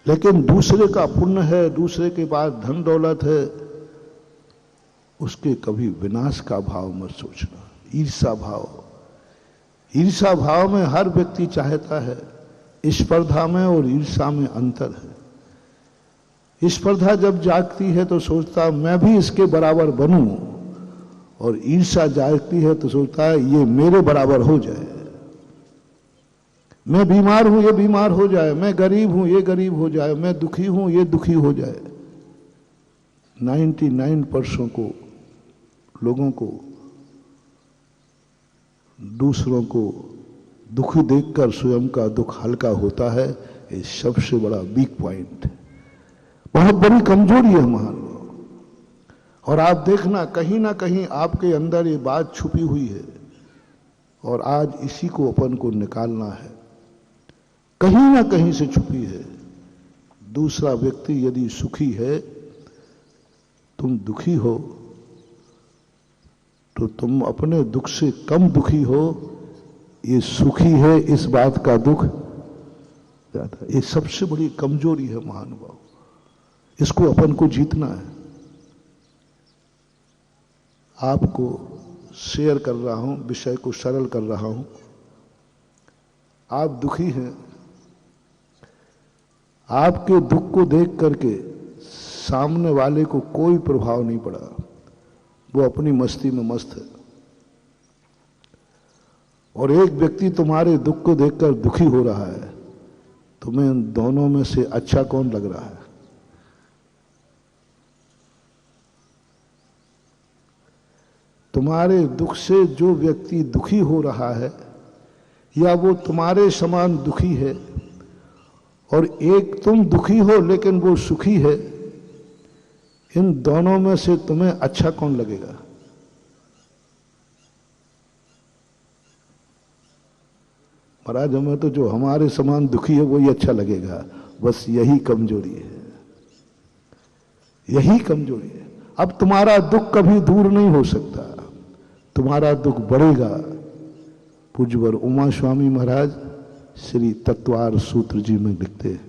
लेकिन दूसरे का पुण्य है, दूसरे के पास धन दौलत है, उसके कभी विनाश का भाव मत सोचना। ईर्ष्या भाव, ईर्ष्या भाव में हर व्यक्ति चाहता है। स्पर्धा में और ईर्ष्या में अंतर है। स्पर्धा जब जागती है तो सोचता मैं भी इसके बराबर बनूं, और ईर्ष्या जागती है तो सोचता है ये मेरे बराबर हो जाए। मैं बीमार हूं, ये बीमार हो जाए, मैं गरीब हूं, ये गरीब हो जाए, मैं दुखी हूं, ये दुखी हो जाए। 99% को, लोगों को, दूसरों को दुखी देखकर स्वयं का दुख हल्का होता है। ये सबसे बड़ा वीक पॉइंट, बहुत बड़ी कमजोरी है महान। और आप देखना कहीं ना कहीं आपके अंदर ये बात छुपी हुई है, और आज इसी को अपन को निकालना है। कहीं ना कहीं से छुपी है। दूसरा व्यक्ति यदि सुखी है, तुम दुखी हो, तो तुम अपने दुख से कम दुखी हो। ये सुखी है, इस बात का दुख ज्यादा। ये सबसे बड़ी कमजोरी है महानुभाव। इसको अपन को जीतना है। आपको शेयर कर रहा हूं, विषय को सरल कर रहा हूं। आप दुखी हैं, आपके दुख को देख करके सामने वाले को कोई प्रभाव नहीं पड़ा, वो अपनी मस्ती में मस्त है। और एक व्यक्ति तुम्हारे दुख को देखकर दुखी हो रहा है, तुम्हें उन दोनों में से अच्छा कौन लग रहा है? तुम्हारे दुख से जो व्यक्ति दुखी हो रहा है, या वो तुम्हारे समान दुखी है, और एक तुम दुखी हो लेकिन वो सुखी है, इन दोनों में से तुम्हें अच्छा कौन लगेगा? महाराज हमें तो जो हमारे समान दुखी है वही अच्छा लगेगा। बस यही कमजोरी है, यही कमजोरी है। अब तुम्हारा दुख कभी दूर नहीं हो सकता, तुम्हारा दुख बढ़ेगा। पूज्यवर उमा स्वामी महाराज श्री तत्वार सूत्र जी में लिखते हैं,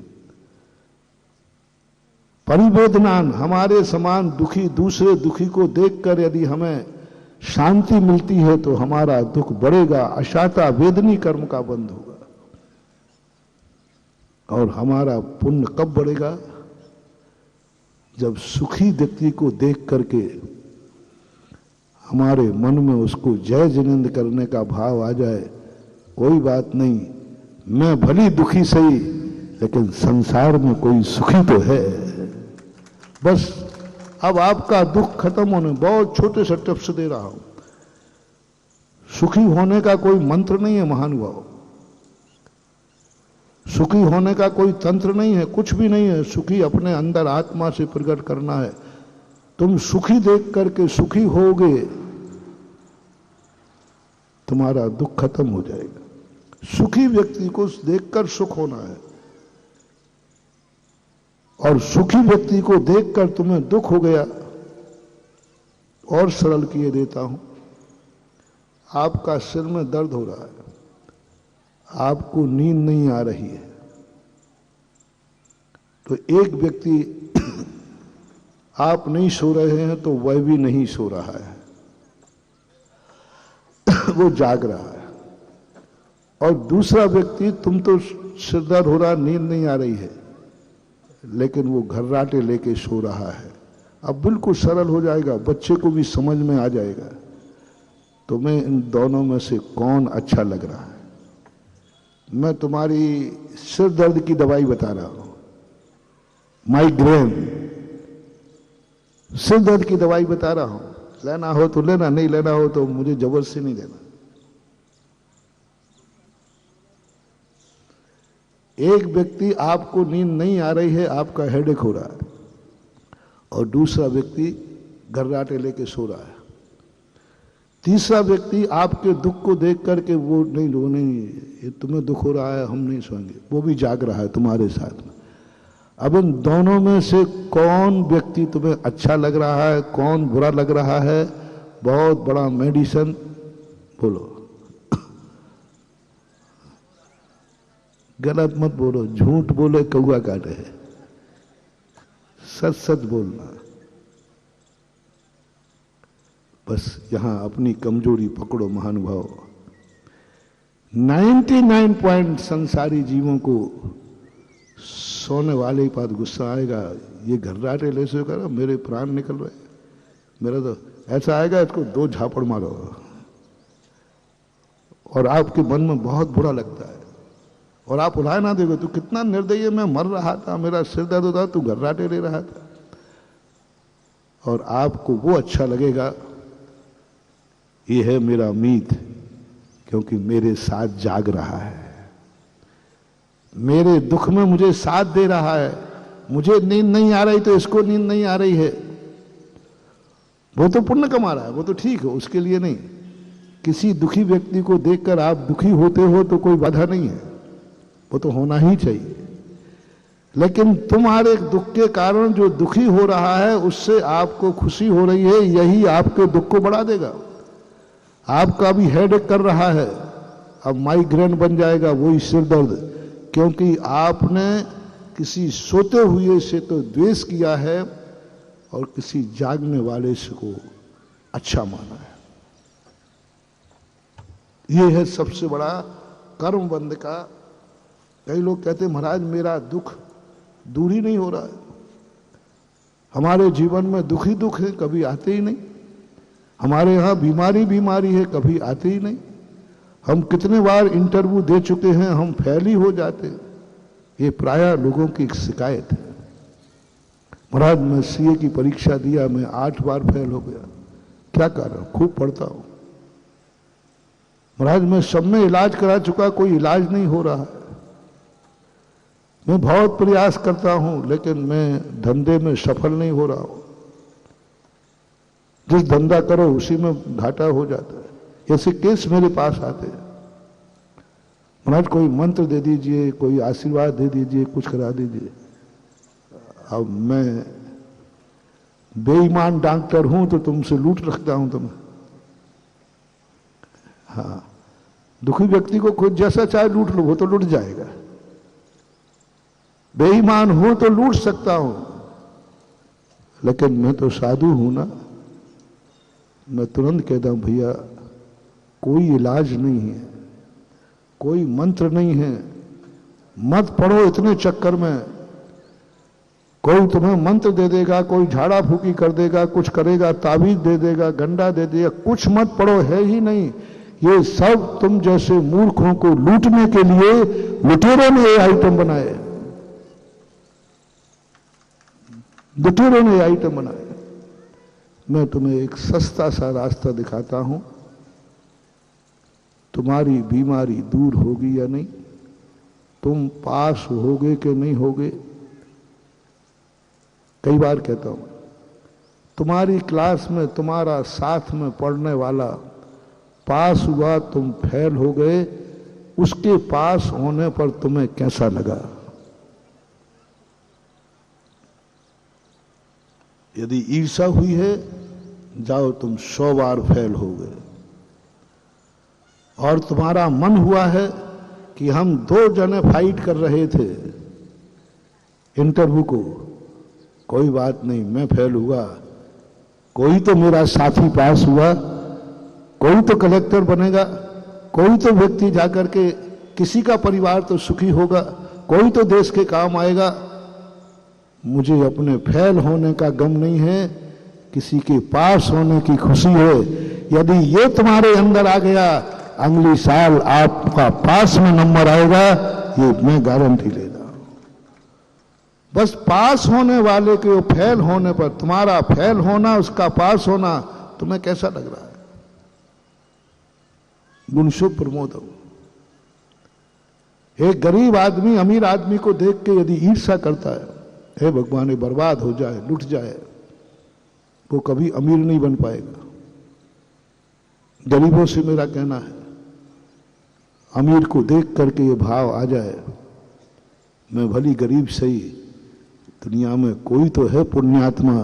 परिवेदनान, हमारे समान दुखी दूसरे दुखी को देखकर यदि हमें शांति मिलती है तो हमारा दुख बढ़ेगा। अशाता वेदनी कर्म का बंध होगा। और हमारा पुण्य कब बढ़ेगा? जब सुखी व्यक्ति को देख करके हमारे मन में उसको जय जिनेंद्र करने का भाव आ जाए। कोई बात नहीं, मैं भली दुखी सही, लेकिन संसार में कोई सुखी तो है। बस अब आपका दुख खत्म होने, बहुत छोटे से टिप्स दे रहा हूं। सुखी होने का कोई मंत्र नहीं है महानुभाव, सुखी होने का कोई तंत्र नहीं है, कुछ भी नहीं है। सुखी अपने अंदर आत्मा से प्रकट करना है। तुम सुखी देख करके सुखी होगे, तुम्हारा दुख खत्म हो जाएगा। सुखी व्यक्ति को देखकर सुख होना है, और सुखी व्यक्ति को देखकर तुम्हें दुख हो गया और सरल किए देता हूं। आपका सिर में दर्द हो रहा है, आपको नींद नहीं आ रही है, तो एक व्यक्ति आप नहीं सो रहे हैं तो वह भी नहीं सो रहा है, वो जाग रहा है। और दूसरा व्यक्ति, तुम तो सिर दर्द हो रहा, नींद नहीं आ रही है, लेकिन वो घर्राटे लेके सो रहा है। अब बिल्कुल सरल हो जाएगा, बच्चे को भी समझ में आ जाएगा। तुम्हें इन दोनों में से कौन अच्छा लग रहा है? मैं तुम्हारी सिर दर्द की दवाई बता रहा हूं, माइग्रेन, सिर दर्द की दवाई बता रहा हूं। लेना हो तो लेना, नहीं लेना हो तो मुझे जबरदस्ती नहीं देना। एक व्यक्ति, आपको नींद नहीं आ रही है, आपका हेडेक हो रहा है, और दूसरा व्यक्ति घर्राटे लेके सो रहा है। तीसरा व्यक्ति आपके दुख को देख करके वो नहीं, ये तुम्हें दुख हो रहा है, हम नहीं सोएंगे, वो भी जाग रहा है तुम्हारे साथ में। अब इन दोनों में से कौन व्यक्ति तुम्हें अच्छा लग रहा है, कौन बुरा लग रहा है? बहुत बड़ा मेडिसिन, बोलो। गलत मत बोलो, झूठ बोले कौआ काटे, सच सच बोलना। बस यहां अपनी कमजोरी पकड़ो महानुभाव। 99 पॉइंट संसारी जीवों को सोने वाले के पास गुस्सा आएगा, ये घर्राटे ले से करो, मेरे प्राण निकल रहे, मेरा तो ऐसा आएगा, इसको 2 झापड़ मारो। और आपके मन में बहुत बुरा लगता है, और आप उठाए ना देखो, तू कितना निर्दयी है, मैं मर रहा था, मेरा सिर दर्द होता, तू घर्राटे ले रहा था। और आपको वो अच्छा लगेगा, ये है मेरा मीत, क्योंकि मेरे साथ जाग रहा है, मेरे दुख में मुझे साथ दे रहा है। मुझे नींद नहीं आ रही तो इसको नींद नहीं आ रही है, वो तो पुण्य कमा रहा है, वो तो ठीक है, उसके लिए नहीं। किसी दुखी व्यक्ति को देखकर आप दुखी होते हो तो कोई बाधा नहीं है, वो तो होना ही चाहिए। लेकिन तुम्हारे दुख के कारण जो दुखी हो रहा है, उससे आपको खुशी हो रही है, यही आपके दुख को बढ़ा देगा। आपका भी हेडेक कर रहा है, अब माइग्रेन बन जाएगा, वही सिर दर्द, क्योंकि आपने किसी सोते हुए से तो द्वेष किया है और किसी जागने वाले से को अच्छा माना है। ये है सबसे बड़ा कर्म बंध का। कई लोग कहते हैं महाराज मेरा दुख दूर ही नहीं हो रहा है, हमारे जीवन में दुख ही दुख है, कभी आते ही नहीं। हमारे यहाँ बीमारी है, कभी आते ही नहीं। हम कितने बार इंटरव्यू दे चुके हैं, हम फेल ही हो जाते। ये प्रायः लोगों की एक शिकायत है। महाराज मैं सीए की परीक्षा दिया, मैं 8 बार फेल हो गया, क्या कारण? खूब पढ़ता हूं। महाराज मैं सब में इलाज करा चुका, कोई इलाज नहीं हो रहा है। मैं बहुत प्रयास करता हूं, लेकिन मैं धंधे में सफल नहीं हो रहा हूं। जिस धंधा करो उसी में घाटा हो जाता है। ऐसे केस मेरे पास आते हैं। महाराज कोई मंत्र दे दीजिए, कोई आशीर्वाद दे दीजिए, कुछ करा दीजिए। अब मैं बेईमान डॉक्टर हूं तो तुमसे लूट रखता हूं तुम्हें। हाँ, दुखी व्यक्ति को खुद जैसा चाहे लूट लो, वो तो लूट जाएगा। बेईमान हूं तो लूट सकता हूं, लेकिन मैं तो साधु हूं ना, मैं तुरंत कहता हूं भैया कोई इलाज नहीं है, कोई मंत्र नहीं है, मत पड़ो इतने चक्कर में। कोई तुम्हें मंत्र दे देगा, कोई झाड़ा फूकी कर देगा, कुछ करेगा, ताबीज दे देगा, गंडा दे देगा, कुछ मत पड़ो, है ही नहीं। ये सब तुम जैसे मूर्खों को लूटने के लिए लुटेरों ने ये आइटम बनाए, लुटेरों ने ये आइटम बनाए। मैं तुम्हें एक सस्ता सा रास्ता दिखाता हूं, तुम्हारी बीमारी दूर होगी या नहीं, तुम पास होगे कि नहीं होगे। कई बार कहता हूं, तुम्हारी क्लास में तुम्हारा साथ में पढ़ने वाला पास हुआ, तुम फेल हो गए, उसके पास होने पर तुम्हें कैसा लगा? यदि ईर्ष्या हुई है जाओ तुम 100 बार फेल हो गए। और तुम्हारा मन हुआ है कि हम 2 जने फाइट कर रहे थे इंटरव्यू को, कोई बात नहीं, मैं फेल हुआ, कोई तो मेरा साथी पास हुआ, कोई तो कलेक्टर बनेगा, कोई तो व्यक्ति जाकर के किसी का परिवार तो सुखी होगा, कोई तो देश के काम आएगा। मुझे अपने फेल होने का गम नहीं है, किसी के पास होने की खुशी है। यदि ये तुम्हारे अंदर आ गया, अगली साल आपका पास में नंबर आएगा, ये मैं गारंटी ले रहा हूं। बस पास होने वाले के फेल होने पर, तुम्हारा फेल होना उसका पास होना तुम्हें कैसा लग रहा है? गुणशुभ प्रमोदम। एक गरीब आदमी अमीर आदमी को देख के यदि ईर्ष्या करता है, हे भगवान ये बर्बाद हो जाए, लुट जाए, वो कभी अमीर नहीं बन पाएगा। गरीबों से मेरा कहना है, अमीर को देख करके ये भाव आ जाए, मैं भली गरीब सही, दुनिया में कोई तो है पुण्यात्मा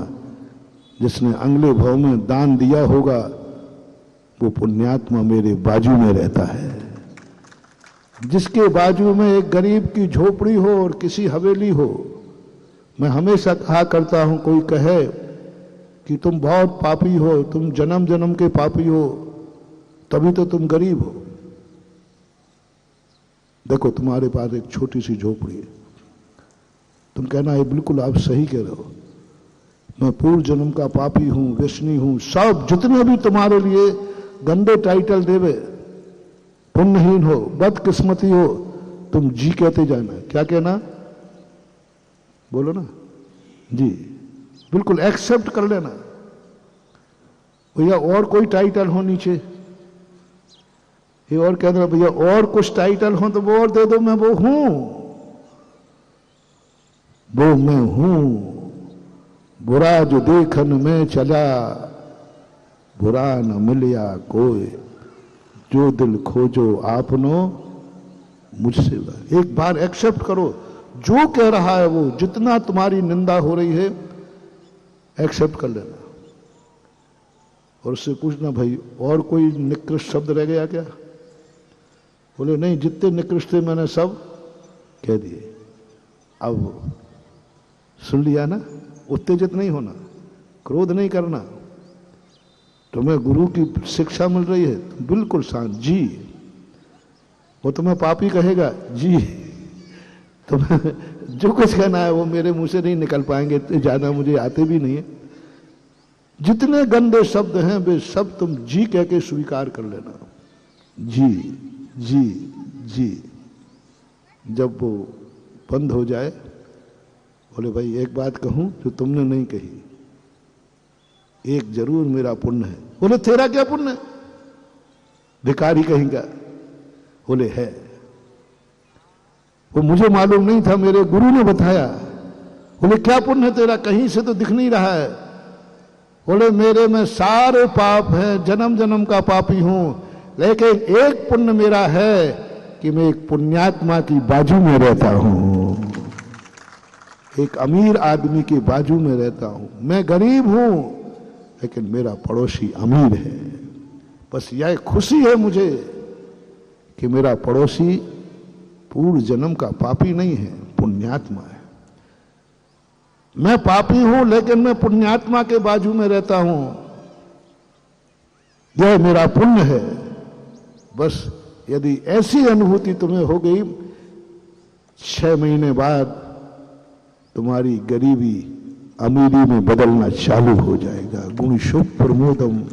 जिसने अगले भाव में दान दिया होगा, वो पुण्यात्मा मेरे बाजू में रहता है। जिसके बाजू में एक गरीब की झोपड़ी हो और किसी हवेली हो। मैं हमेशा कहा करता हूं, कोई कहे कि तुम बहुत पापी हो, तुम जन्म जन्म के पापी हो, तभी तो तुम गरीब हो। देखो तुम्हारे पास एक छोटी सी झोपड़ी है, तुम कहना ये बिल्कुल आप सही कह रहे हो, मैं पूर्व जन्म का पापी हूं, व्यसनी हूं, सब जितने भी तुम्हारे लिए गंदे टाइटल देवे, पुण्यहीन हो, बदकिस्मती हो, तुम जी कहते जाना। क्या कहना? बोलो ना जी, बिल्कुल एक्सेप्ट कर लेना। भैया और कोई टाइटल हो नीचे, ये और कह दो भैया और कुछ टाइटल हो तो वो और दे दो, मैं वो हूं, वो मैं हूं। बुरा जो देखन में चला, बुरा न मिलिया कोई, जो दिल खोजो आपनो मुझसे। एक बार एक्सेप्ट करो, जो कह रहा है वो, जितना तुम्हारी निंदा हो रही है एक्सेप्ट कर लेना। और उससे पूछना भाई और कोई निकृष्ट शब्द रह गया क्या? बोले नहीं, जितने निकृष्ट थे मैंने सब कह दिए। अब सुन लिया ना, उत्तेजित नहीं होना, क्रोध नहीं करना। तुम्हें गुरु की शिक्षा मिल रही है, तुम बिल्कुल शांत जी। वो तुम्हें पापी कहेगा जी, तुम्हें जो कुछ कहना है वो मेरे मुंह से नहीं निकल पाएंगे, ज्यादा मुझे आते भी नहीं है। जितने गंदे शब्द हैं वे सब तुम जी कह के स्वीकार कर लेना। जी जी जी। जब वो बंद हो जाए, बोले भाई एक बात कहूं जो तुमने नहीं कही, एक जरूर मेरा पुण्य है। बोले तेरा क्या पुण्य है? भिखारी कहेगा। बोले है, वो मुझे मालूम नहीं था, मेरे गुरु ने बताया। बोले क्या पुण्य है तेरा? कहीं से तो दिख नहीं रहा है। बोले मेरे में सारे पाप हैं, जन्म जन्म का पापी हूं, लेकिन एक पुण्य मेरा है कि मैं एक पुण्यात्मा की बाजू में रहता हूं, एक अमीर आदमी के बाजू में रहता हूं। मैं गरीब हूं लेकिन मेरा पड़ोसी अमीर है। बस यह खुशी है मुझे कि मेरा पड़ोसी पूर्व जन्म का पापी नहीं है, पुण्यात्मा है। मैं पापी हूं लेकिन मैं पुण्यात्मा के बाजू में रहता हूं, यह मेरा पुण्य है। बस यदि ऐसी अनुभूति तुम्हें हो गई, 6 महीने बाद तुम्हारी गरीबी अमीरी में बदलना चालू हो जाएगा। गुण शुभ प्रमोदम,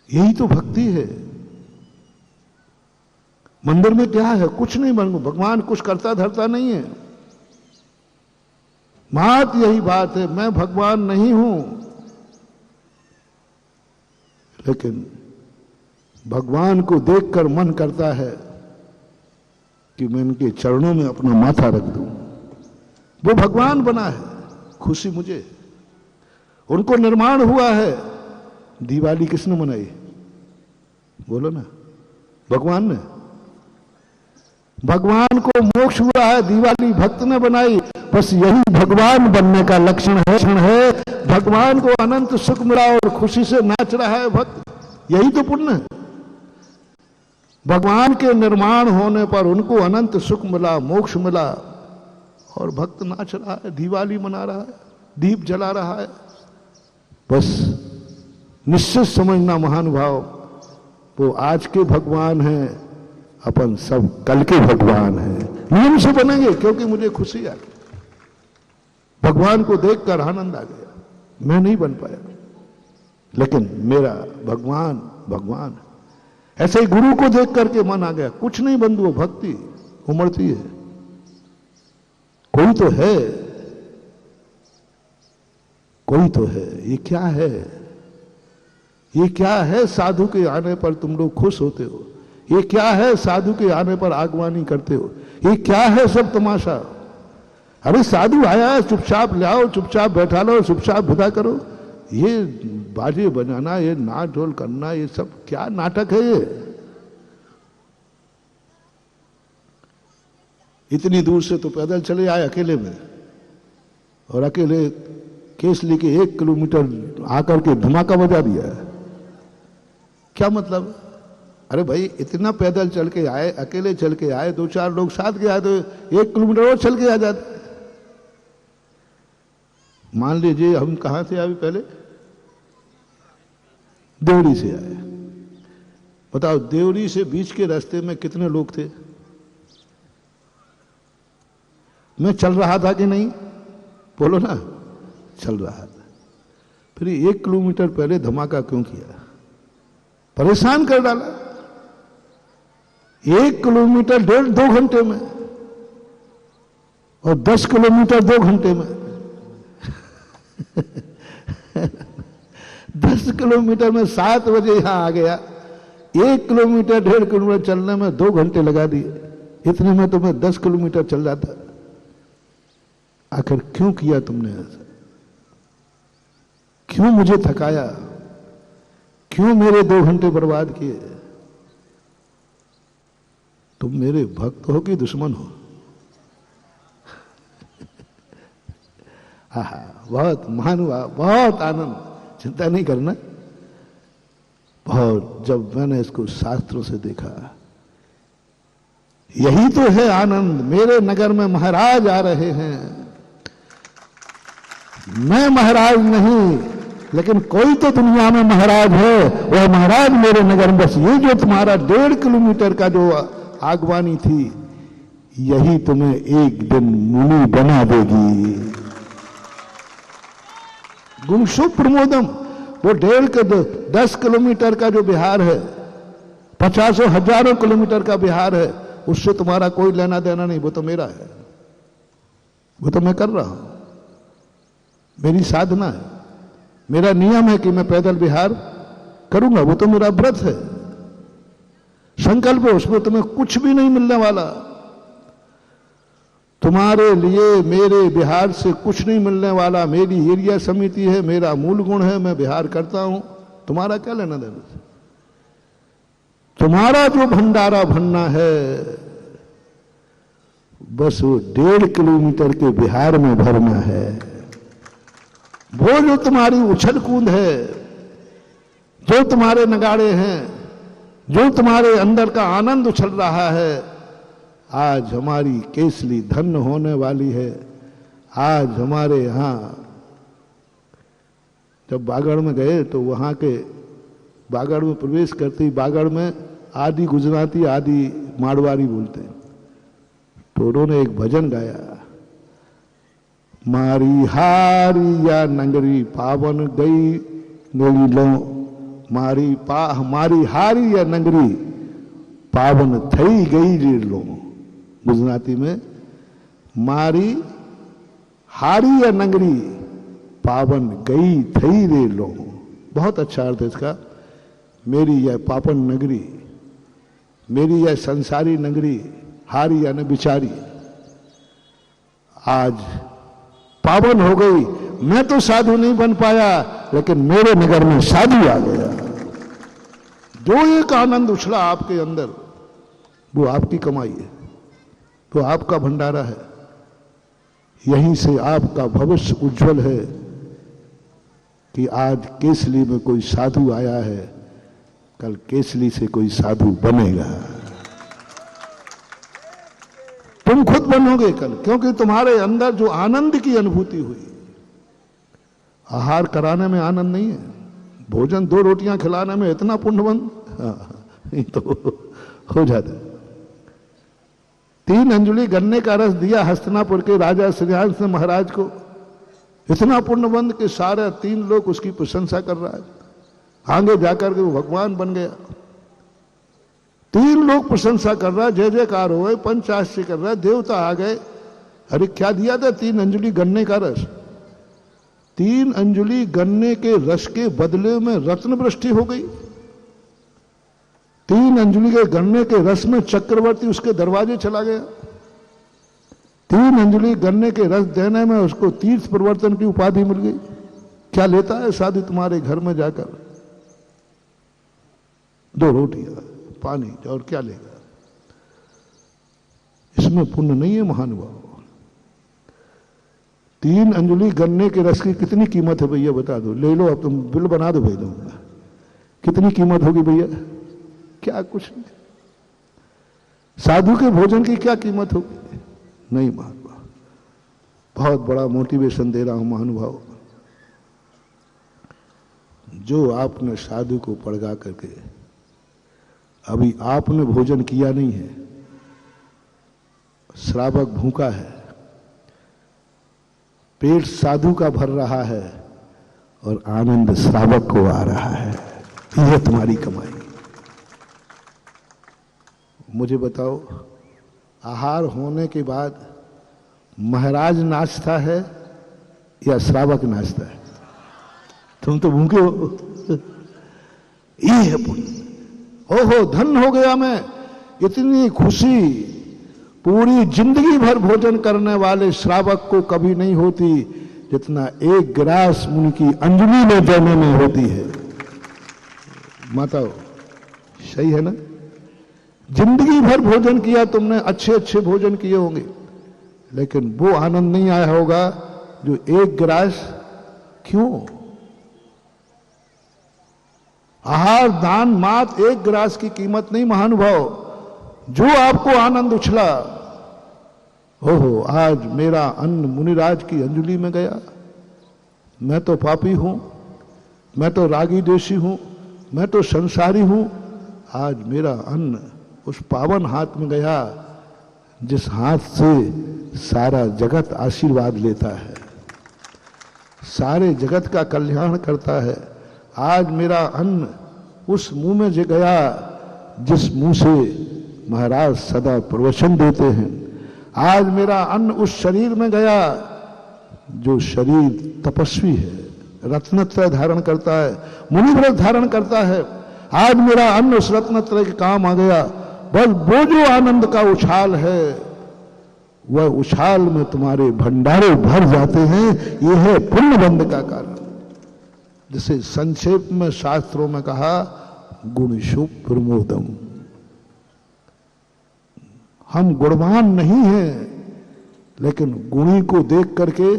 यही तो भक्ति है। मंदिर में क्या है? कुछ नहीं बन, भगवान कुछ करता धरता नहीं है। मात यही बात है, मैं भगवान नहीं हूं, लेकिन भगवान को देखकर मन करता है कि मैं इनके चरणों में अपना माथा रख दूं। वो भगवान बना है, खुशी मुझे। उनको निर्माण हुआ है। दिवाली किसने मनाई? बोलो ना, भगवान ने। भगवान को मोक्ष हुआ है, दिवाली भक्त ने बनाई, बस यही भगवान बनने का लक्षण है। भगवान को अनंत सुख मिला और खुशी से नाच रहा है भक्त, यही तो पुण्य है। भगवान के निर्माण होने पर उनको अनंत सुख मिला, मोक्ष मिला, और भक्त नाच रहा है, दिवाली मना रहा है, दीप जला रहा है। बस निश्चित समझना महानुभाव, वो आज के भगवान हैं, अपन सब कल के भगवान हैं। नियम से बनेंगे क्योंकि मुझे खुशी आ गई, भगवान को देखकर आनंद आ गया। मैं नहीं बन पाया, लेकिन मेरा भगवान भगवान है। ऐसे ही गुरु को देख करके मन आ गया। कुछ नहीं बंधुओं, भक्ति उमड़ती है। कोई तो है, कोई तो है। ये क्या है? ये क्या है? साधु के आने पर तुम लोग खुश होते हो। ये क्या है? साधु के आने पर आगवानी करते हो। ये क्या है सब तमाशा? अरे साधु आया है, चुपचाप ले आओ, चुपचाप बैठा लो, चुपचाप विदा करो। ये बाजे बजाना, ये नाच ढोल करना, ये सब क्या नाटक है? ये इतनी दूर से तो पैदल चले आए अकेले में, और अकेले केस लेके 1 किलोमीटर आकर के धमाका बजा दिया है। क्या मतलब? अरे भाई इतना पैदल चल के आए, अकेले चल के आए, 2-4 लोग साथ के आए तो 1 किलोमीटर और चल के आ जाते। मान लीजिए हम कहां से आए? पहले देवरी से आए। बताओ देवरी से बीच के रास्ते में कितने लोग थे? मैं चल रहा था कि नहीं? बोलो ना, चल रहा था। फिर 1 किलोमीटर पहले धमाका क्यों किया? परेशान कर डाला। 1 किलोमीटर 1.5-2 घंटे में, और 10 किलोमीटर 2 घंटे में। 10 किलोमीटर में 7 बजे यहां आ गया, 1 किलोमीटर 1.5 किलोमीटर चलने में 2 घंटे लगा दिए। इतने में तो मैं 10 किलोमीटर चल जाता। आखिर क्यों किया तुमने ऐसा? क्यों मुझे थकाया? क्यों मेरे 2 घंटे बर्बाद किए? तुम मेरे भक्त हो कि दुश्मन हो? आहा, बहुत महानुभाव, बहुत आनंद। चिंता नहीं करना। बहुत जब मैंने इसको शास्त्रों से देखा, यही तो है आनंद। मेरे नगर में महाराज आ रहे हैं। मैं महाराज नहीं, लेकिन कोई तो दुनिया में महाराज है। वह महाराज मेरे नगर में। बस ये जो तुम्हारा 1.5 किलोमीटर का जो आगवानी थी, यही तुम्हें एक दिन मुनि बना देगी। गुमशु प्रमोदम, वो 10 किलोमीटर का जो बिहार है, 50,000 किलोमीटर का बिहार है, उससे तुम्हारा कोई लेना देना नहीं। वो तो मेरा है, वो तो मैं कर रहा हूं। मेरी साधना है, मेरा नियम है कि मैं पैदल बिहार करूंगा। वो तो मेरा व्रत है, संकल्प है। उसमें तुम्हें कुछ भी नहीं मिलने वाला। तुम्हारे लिए मेरे बिहार से कुछ नहीं मिलने वाला। मेरी एरिया समिति है, मेरा मूल गुण है, मैं बिहार करता हूं। तुम्हारा क्या लेना देना से? तुम्हारा जो भंडारा भरना है, बस वो 1.5 किलोमीटर के बिहार में भरना है। वो जो तुम्हारी उछल कूद है, जो तुम्हारे नगाड़े हैं, जो तुम्हारे अंदर का आनंद उछल रहा है, आज हमारी केसली धन्य होने वाली है। आज हमारे यहां जब बागड़ में गए तो वहां के बागड़ में प्रवेश करते ही बागड़ में आदि गुजराती आदि मारवाड़ी बोलते हैं। तो उन्होंने एक भजन गाया, मारी हारी या नंगरी पावन गई नेली लो, मारी हारी या नंगरी पावन थई गई रे लो। गुजराती में मारी हारी या नंगरी पावन गई थई रे लो। बहुत अच्छा अर्थ है इसका। मेरी यह पावन नगरी, मेरी यह संसारी नगरी, हारी यानी बिचारी, आज पावन हो गई। मैं तो साधु नहीं बन पाया, लेकिन मेरे नगर में साधु आ गया। जो एक आनंद उछला आपके अंदर, वो आपकी कमाई है। तो आपका भंडारा है, यहीं से आपका भविष्य उज्जवल है कि आज केसली में कोई साधु आया है, कल केसली से कोई साधु बनेगा। तुम खुद बनोगे कल, क्योंकि तुम्हारे अंदर जो आनंद की अनुभूति हुई। आहार कराने में आनंद नहीं है, भोजन 2 रोटियां खिलाने में इतना पुण्यवंत नहीं तो हो जाता। 3 अंजुली गन्ने का रस दिया हस्तिनापुर के राजा श्रीहंस ने महाराज को, इतना पुण्यवंत कि सारे 3 लोग उसकी प्रशंसा कर रहा है। आगे जाकर के वो भगवान बन गया। 3 लोग प्रशंसा कर रहा है, जय जयकार हो गए, पंचाश्री कर रहा है, देवता आ गए। अरे क्या दिया था? 3 अंजुली गन्ने का रस। 3 अंजुली गन्ने के रस के बदले में रत्न वृष्टि हो गई। 3 अंजुली के गन्ने के रस में चक्रवर्ती उसके दरवाजे चला गया। 3 अंजुली गन्ने के रस देने में उसको तीर्थ प्रवर्तन की उपाधि मिल गई। क्या लेता है साधु तुम्हारे घर में जाकर? 2 रोटियां, पानी, और क्या लेगा? इसमें पुण्य नहीं है महानुभाव। 3 अंजुली गन्ने के रस की कितनी कीमत है भैया बता दो। ले लो, अब तुम बिल बना दो भैया, कितनी कीमत होगी भैया? क्या? कुछ नहीं। साधु के भोजन की क्या कीमत होगी? नहीं महानुभाव। बहुत बड़ा मोटिवेशन दे रहा हूं महानुभाव। जो आपने साधु को पड़गा करके, अभी आपने भोजन किया नहीं है, श्रावक भूखा है, पेट साधु का भर रहा है और आनंद श्रावक को आ रहा है। यह तुम्हारी कमाई। मुझे बताओ, आहार होने के बाद महाराज नाचता है या श्रावक नाचता है? तुम तो भूखे हो। ये है पुण्य। ओहो धन हो गया मैं, इतनी खुशी पूरी जिंदगी भर भोजन करने वाले श्रावक को कभी नहीं होती जितना 1 गिलास उनकी अंजलि में देने में होती है। माताओ सही है ना? जिंदगी भर भोजन किया तुमने, अच्छे अच्छे भोजन किए होंगे, लेकिन वो आनंद नहीं आया होगा जो 1 गिलास। क्यों? आहार दान मात 1 गिलास की कीमत नहीं महानुभाव। जो आपको आनंद उछला, ओहो आज मेरा अन्न मुनिराज की अंजलि में गया, मैं तो पापी हूं, मैं तो रागी द्वेषी हूं, मैं तो संसारी हूं, आज मेरा अन्न उस पावन हाथ में गया जिस हाथ से सारा जगत आशीर्वाद लेता है, सारे जगत का कल्याण करता है। आज मेरा अन्न उस मुंह में गया जिस मुंह से महाराज सदा प्रवचन देते हैं। आज मेरा अन्न उस शरीर में गया जो शरीर तपस्वी है, रत्नत्रय धारण करता है, मुनिव्रत धारण करता है। आज मेरा अन्न उस रत्नत्रय के काम आ गया। बस वो जो आनंद का उछाल है, वह उछाल में तुम्हारे भंडारे भर जाते हैं। यह है पुण्यबंध का कारण। जिसे संक्षेप में शास्त्रों में कहा गुणेषु प्रमोदम। हम गुणवान नहीं हैं, लेकिन गुणी को देख करके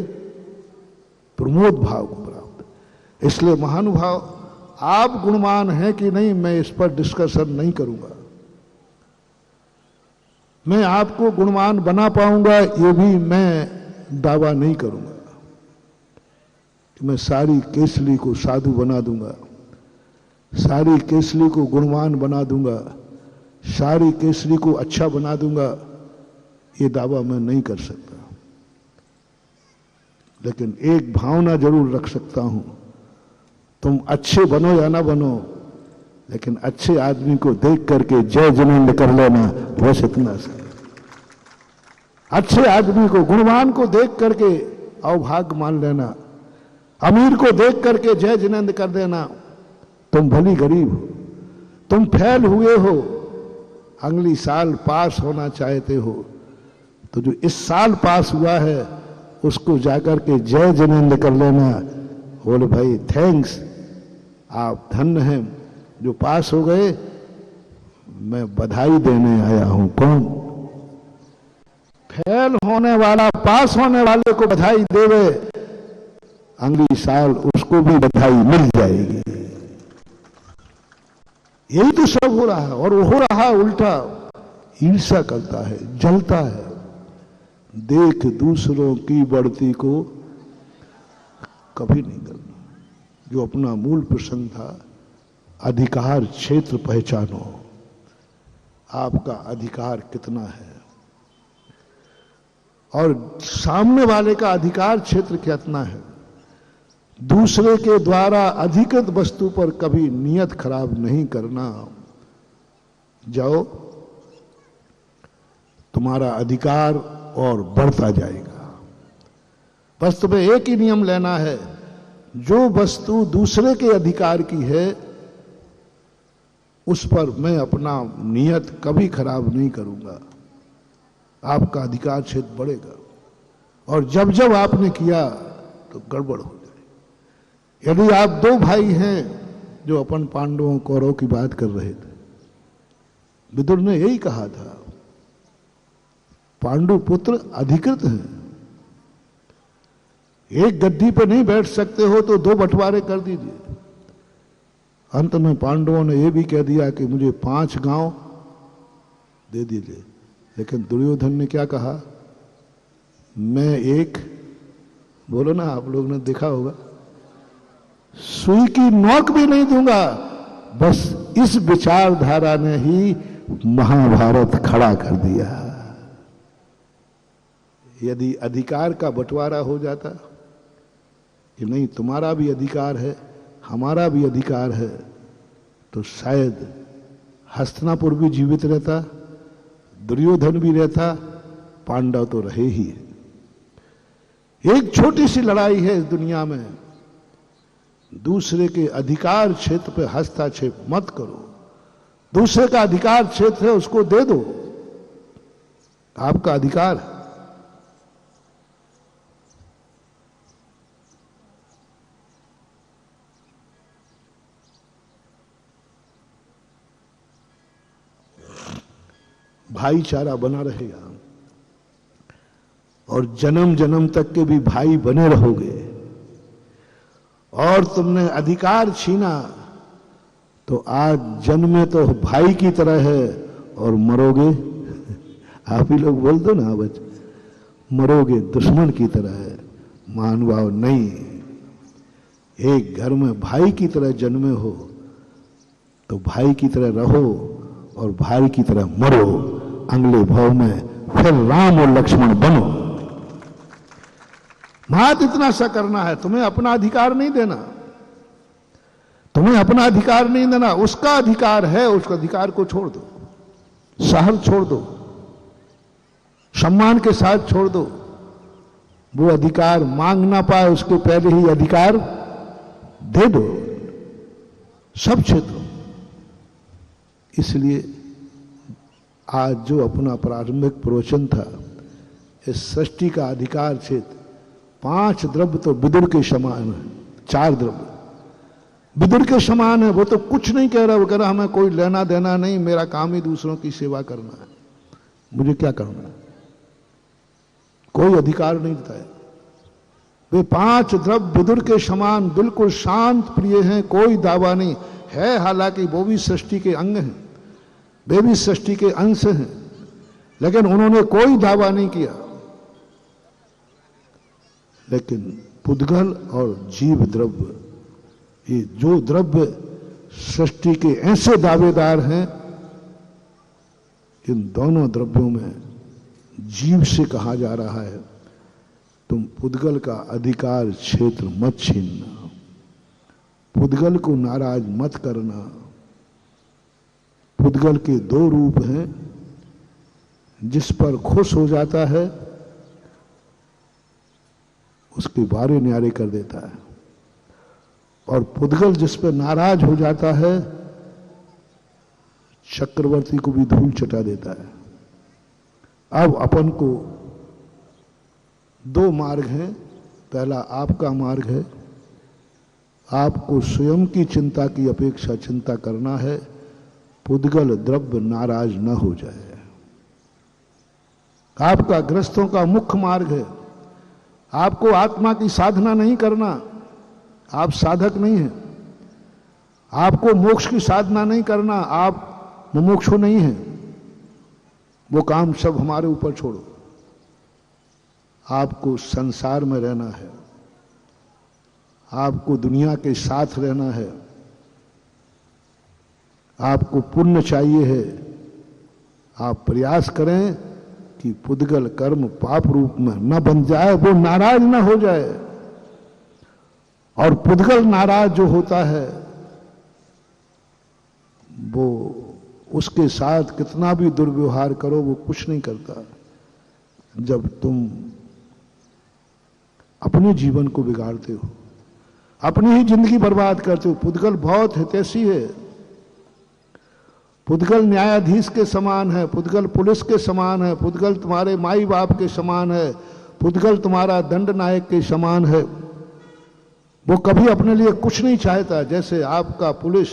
प्रमोद भाव को प्राप्त। इसलिए महानुभाव, आप गुणवान हैं कि नहीं मैं इस पर डिस्कशन नहीं करूंगा। मैं आपको गुणवान बना पाऊंगा ये भी मैं दावा नहीं करूंगा कि मैं सारी केसली को साधु बना दूंगा, सारी केसली को गुणवान बना दूंगा, सारी केसरी को अच्छा बना दूंगा। ये दावा मैं नहीं कर सकता, लेकिन एक भावना जरूर रख सकता हूं, तुम अच्छे बनो या ना बनो, लेकिन अच्छे आदमी को देख करके जय जिनेंद्र कर लेना, बस इतना सा। अच्छे आदमी को, गुणवान को देख करके अवभाग्य मान लेना, अमीर को देख करके जय जिनेंद्र कर देना। तुम भली गरीब हो, तुम फेल हुए हो, अगली साल पास होना चाहते हो, तो जो इस साल पास हुआ है उसको जाकर के जय जिनेंद्र कर लेना। बोले भाई थैंक्स, आप धन्य हैं जो पास हो गए, मैं बधाई देने आया हूं। कौन? फेल होने वाला पास होने वाले को बधाई देवे, अगली साल उसको भी बधाई मिल जाएगी। यही तो सब हो रहा है। और वो हो रहा उल्टा, ईर्ष्या करता है, जलता है। देख दूसरों की बढ़ती को कभी नहीं करना। जो अपना मूल प्रसंग था, अधिकार क्षेत्र पहचानो, आपका अधिकार कितना है और सामने वाले का अधिकार क्षेत्र कितना है। दूसरे के द्वारा अधिकृत वस्तु पर कभी नियत खराब नहीं करना। जाओ, तुम्हारा अधिकार और बढ़ता जाएगा। बस तुम्हें एक ही नियम लेना है, जो वस्तु दूसरे के अधिकार की है उस पर मैं अपना नियत कभी खराब नहीं करूंगा। आपका अधिकार क्षेत्र बढ़ेगा। और जब जब आपने किया तो गड़बड़ हो जाए। यदि आप दो भाई हैं जो अपन पांडवों कौरवों की बात कर रहे थे, विदुर ने यही कहा था, पांडु पुत्र अधिकृत हैं, एक गद्दी पर नहीं बैठ सकते हो तो दो बंटवारे कर दीजिए। अंत में पांडवों ने यह भी कह दिया कि मुझे 5 गांव दे दीजिए। लेकिन दुर्योधन ने क्या कहा, मैं एक, बोलो ना, आप लोग ने देखा होगा, सुई की नोक भी नहीं दूंगा। बस इस विचारधारा ने ही महाभारत खड़ा कर दिया। यदि अधिकार का बंटवारा हो जाता कि नहीं, तुम्हारा भी अधिकार है, हमारा भी अधिकार है, तो शायद हस्तिनापुर भी जीवित रहता, दुर्योधन भी रहता, पांडव तो रहे ही। एक छोटी सी लड़ाई है इस दुनिया में, दूसरे के अधिकार क्षेत्र पे हस्तक्षेप मत करो। दूसरे का अधिकार क्षेत्र है, उसको दे दो, आपका अधिकार है। भाईचारा बना रहेगा और जन्म जन्म तक के भी भाई बने रहोगे। और तुमने अधिकार छीना तो आज जन्मे तो भाई की तरह है और मरोगे, आप ही लोग बोल दो ना बच, मरोगे दुश्मन की तरह है। महानुभाव नहीं, एक घर में भाई की तरह जन्मे हो तो भाई की तरह रहो और भाई की तरह मरो। अगले भाव में फिर राम और लक्ष्मण बनो। मात इतना सा करना है, तुम्हें अपना अधिकार नहीं देना, तुम्हें अपना अधिकार नहीं देना, उसका अधिकार है, उसका अधिकार को छोड़ दो, शहर छोड़ दो, सम्मान के साथ छोड़ दो। वो अधिकार मांग ना पाए उसके पहले ही अधिकार दे दो सब क्षेत्रों। इसलिए आज जो अपना प्रारंभिक प्रवचन था, इस सृष्टि का अधिकार क्षेत्र 5 द्रव्य तो विदुर के समान है, 4 द्रव्य विदुर के समान है। वो तो कुछ नहीं कह रहा, वो कह रहा हमें कोई लेना देना नहीं, मेरा काम ही दूसरों की सेवा करना है, मुझे क्या करना है, कोई अधिकार नहीं देता है। वे 5 द्रव्य विदुर के समान बिल्कुल शांत प्रिय हैं, कोई दावा नहीं है। हालांकि वो भी सृष्टि के अंग हैं, वे भी सृष्टि के अंश हैं, लेकिन उन्होंने कोई दावा नहीं किया। लेकिन पुद्गल और जीव द्रव्य, ये जो द्रव्य सृष्टि के ऐसे दावेदार हैं, इन दोनों द्रव्यों में जीव से कहा जा रहा है, तुम पुद्गल का अधिकार क्षेत्र मत छीनना, पुद्गल को नाराज मत करना। पुद्गल के 2 रूप हैं, जिस पर खुश हो जाता है उसके बारे न्यारे कर देता है, और पुद्गल जिस पर नाराज हो जाता है चक्रवर्ती को भी धूल चटा देता है। अब अपन को 2 मार्ग हैं। पहला आपका मार्ग है, आपको स्वयं की चिंता की अपेक्षा चिंता करना है, पुद्गल द्रव्य नाराज न हो जाए। आपका गृहस्थों का मुख्य मार्ग है। आपको आत्मा की साधना नहीं करना, आप साधक नहीं हैं। आपको मोक्ष की साधना नहीं करना, आप मुमुक्षु नहीं हैं। वो काम सब हमारे ऊपर छोड़ो। आपको संसार में रहना है, आपको दुनिया के साथ रहना है, आपको पुण्य चाहिए है। आप प्रयास करें कि पुद्गल कर्म पाप रूप में न बन जाए, वो नाराज न हो जाए। और पुद्गल नाराज जो होता है वो उसके साथ कितना भी दुर्व्यवहार करो वो कुछ नहीं करता। जब तुम अपने जीवन को बिगाड़ते हो, अपनी ही जिंदगी बर्बाद करते हो। पुद्गल बहुत हितैषी है। पुद्गल न्यायाधीश के समान है, पुद्गल पुलिस के समान है, पुद्गल तुम्हारे माई बाप के समान है, पुद्गल तुम्हारा दंड नायक के समान है। वो कभी अपने लिए कुछ नहीं चाहता। जैसे आपका पुलिस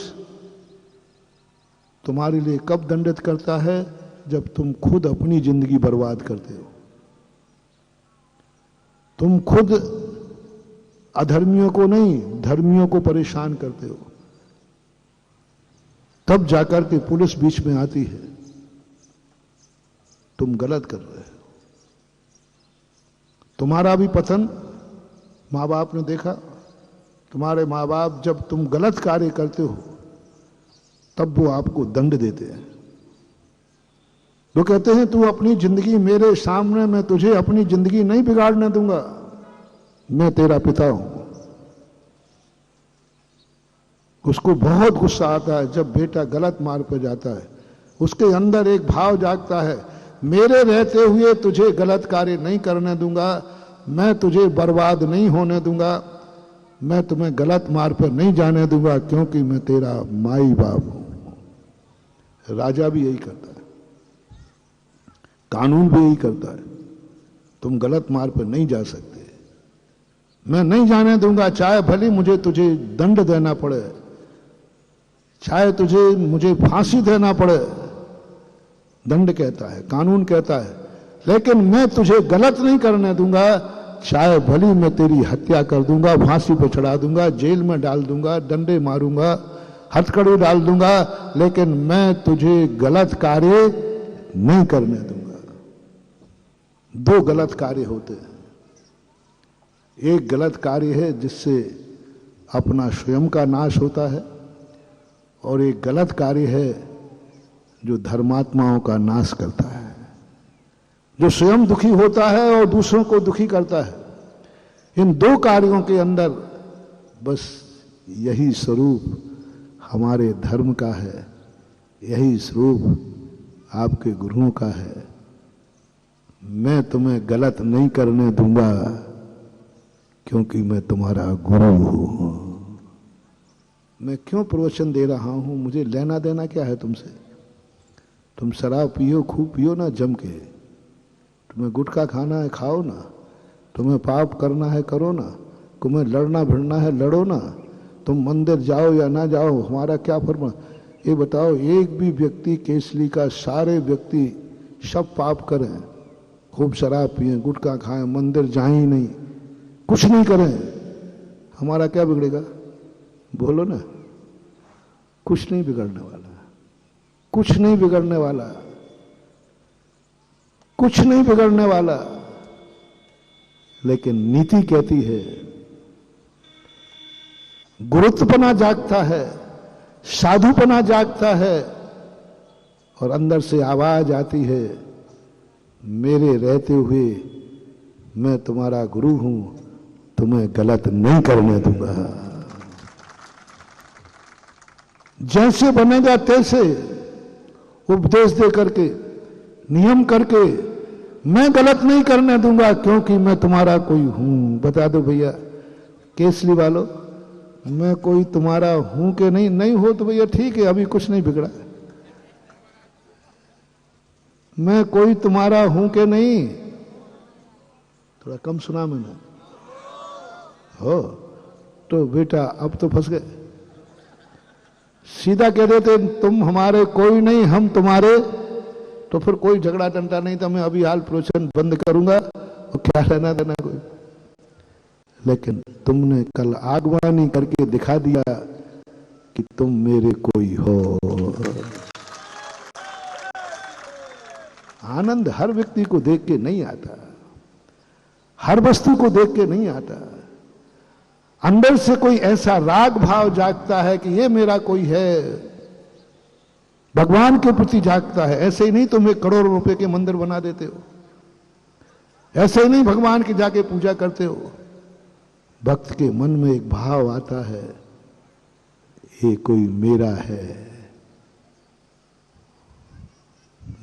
तुम्हारे लिए कब दंडित करता है, जब तुम खुद अपनी जिंदगी बर्बाद करते हो। तुम खुद अधर्मियों को नहीं, धर्मियों को परेशान करते हो, तब जाकर के पुलिस बीच में आती है। तुम गलत कर रहे हो। तुम्हारा भी पतन मां बाप ने देखा। तुम्हारे मां बाप जब तुम गलत कार्य करते हो तब वो आपको दंड देते हैं। वो कहते हैं तू अपनी जिंदगी मेरे सामने, मैं तुझे अपनी जिंदगी नहीं बिगाड़ने दूंगा, मैं तेरा पिता हूं। उसको बहुत गुस्सा आता है जब बेटा गलत मार्ग पर जाता है। उसके अंदर एक भाव जागता है, मेरे रहते हुए तुझे गलत कार्य नहीं करने दूंगा, मैं तुझे बर्बाद नहीं होने दूंगा, मैं तुम्हें गलत मार्ग पर नहीं जाने दूंगा, क्योंकि मैं तेरा माई बाप हूं। राजा भी यही करता है, कानून भी यही करता है। तुम गलत मार्ग पर नहीं जा सकते, मैं नहीं जाने दूंगा, चाहे भले मुझे तुझे दंड देना पड़े, चाहे तुझे मुझे फांसी देना पड़े। दंड कहता है, कानून कहता है, लेकिन मैं तुझे गलत नहीं करने दूंगा, चाहे भली मैं तेरी हत्या कर दूंगा, फांसी पर चढ़ा दूंगा, जेल में डाल दूंगा, डंडे मारूंगा, हथकड़ी डाल दूंगा, लेकिन मैं तुझे गलत कार्य नहीं करने दूंगा। दो गलत कार्य होते हैं। एक गलत कार्य है जिससे अपना स्वयं का नाश होता है, और एक गलत कार्य है जो धर्मात्माओं का नाश करता है, जो स्वयं दुखी होता है और दूसरों को दुखी करता है। इन दो कार्यों के अंदर बस यही स्वरूप हमारे धर्म का है, यही स्वरूप आपके गुरुओं का है। मैं तुम्हें गलत नहीं करने दूंगा, क्योंकि मैं तुम्हारा गुरु हूं। मैं क्यों प्रवचन दे रहा हूं, मुझे लेना देना क्या है तुमसे? तुम शराब पियो, खूब पियो ना जम के, तुम्हें गुटखा खाना है खाओ ना, तुम्हें पाप करना है करो ना, तुम्हें लड़ना भिड़ना है लड़ो ना, तुम मंदिर जाओ या ना जाओ, हमारा क्या फर्मा। ये बताओ, एक भी व्यक्ति केसली का सारे व्यक्ति सब पाप करें, खूब शराब पिए, गुटखा खाएं, मंदिर जाएं ही नहीं, कुछ नहीं करें, हमारा क्या बिगड़ेगा? बोलो ना। कुछ नहीं बिगड़ने वाला, कुछ नहीं बिगड़ने वाला, कुछ नहीं बिगड़ने वाला। लेकिन नीति कहती है, गुरुत्वपना जागता है, साधुपना जागता है, और अंदर से आवाज आती है, मेरे रहते हुए मैं तुम्हारा गुरु हूं, तुम्हें गलत नहीं करने दूंगा। जैसे बनेगा तैसे उपदेश दे करके, नियम करके, मैं गलत नहीं करने दूंगा, क्योंकि मैं तुम्हारा कोई हूं। बता दो भैया केसली वालों, मैं कोई तुम्हारा हूं कि नहीं? नहीं हो तो भैया ठीक है, अभी कुछ नहीं बिगड़ा। मैं कोई तुम्हारा हूं कि नहीं? थोड़ा कम सुना मैंने। हो तो बेटा अब तो फंस गए। सीधा कह देते तुम हमारे कोई नहीं, हम तुम्हारे तो फिर कोई झगड़ा टंटा नहीं था, मैं अभी हाल प्रवचन बंद करूंगा और क्या रहना देना कोई। लेकिन तुमने कल आगवानी करके दिखा दिया कि तुम मेरे कोई हो। आनंद हर व्यक्ति को देख के नहीं आता, हर वस्तु को देख के नहीं आता। अंदर से कोई ऐसा राग भाव जागता है कि ये मेरा कोई है, भगवान के प्रति जागता है। ऐसे ही नहीं तुम एक करोड़ों रुपए के मंदिर बना देते हो, ऐसे ही नहीं भगवान की जाके पूजा करते हो। भक्त के मन में एक भाव आता है, ये कोई मेरा है,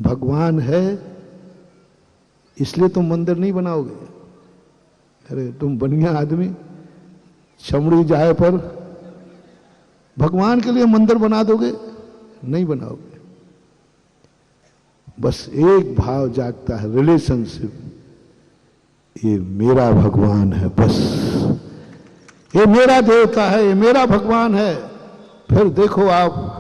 भगवान है, इसलिए तुम मंदिर नहीं बनाओगे। अरे तुम बढ़िया आदमी चमड़ी जाए पर भगवान के लिए मंदिर बना दोगे? नहीं बनाओगे। बस एक भाव जागता है, रिलेशनशिप, ये मेरा भगवान है, बस ये मेरा देवता है, ये मेरा भगवान है। फिर देखो आप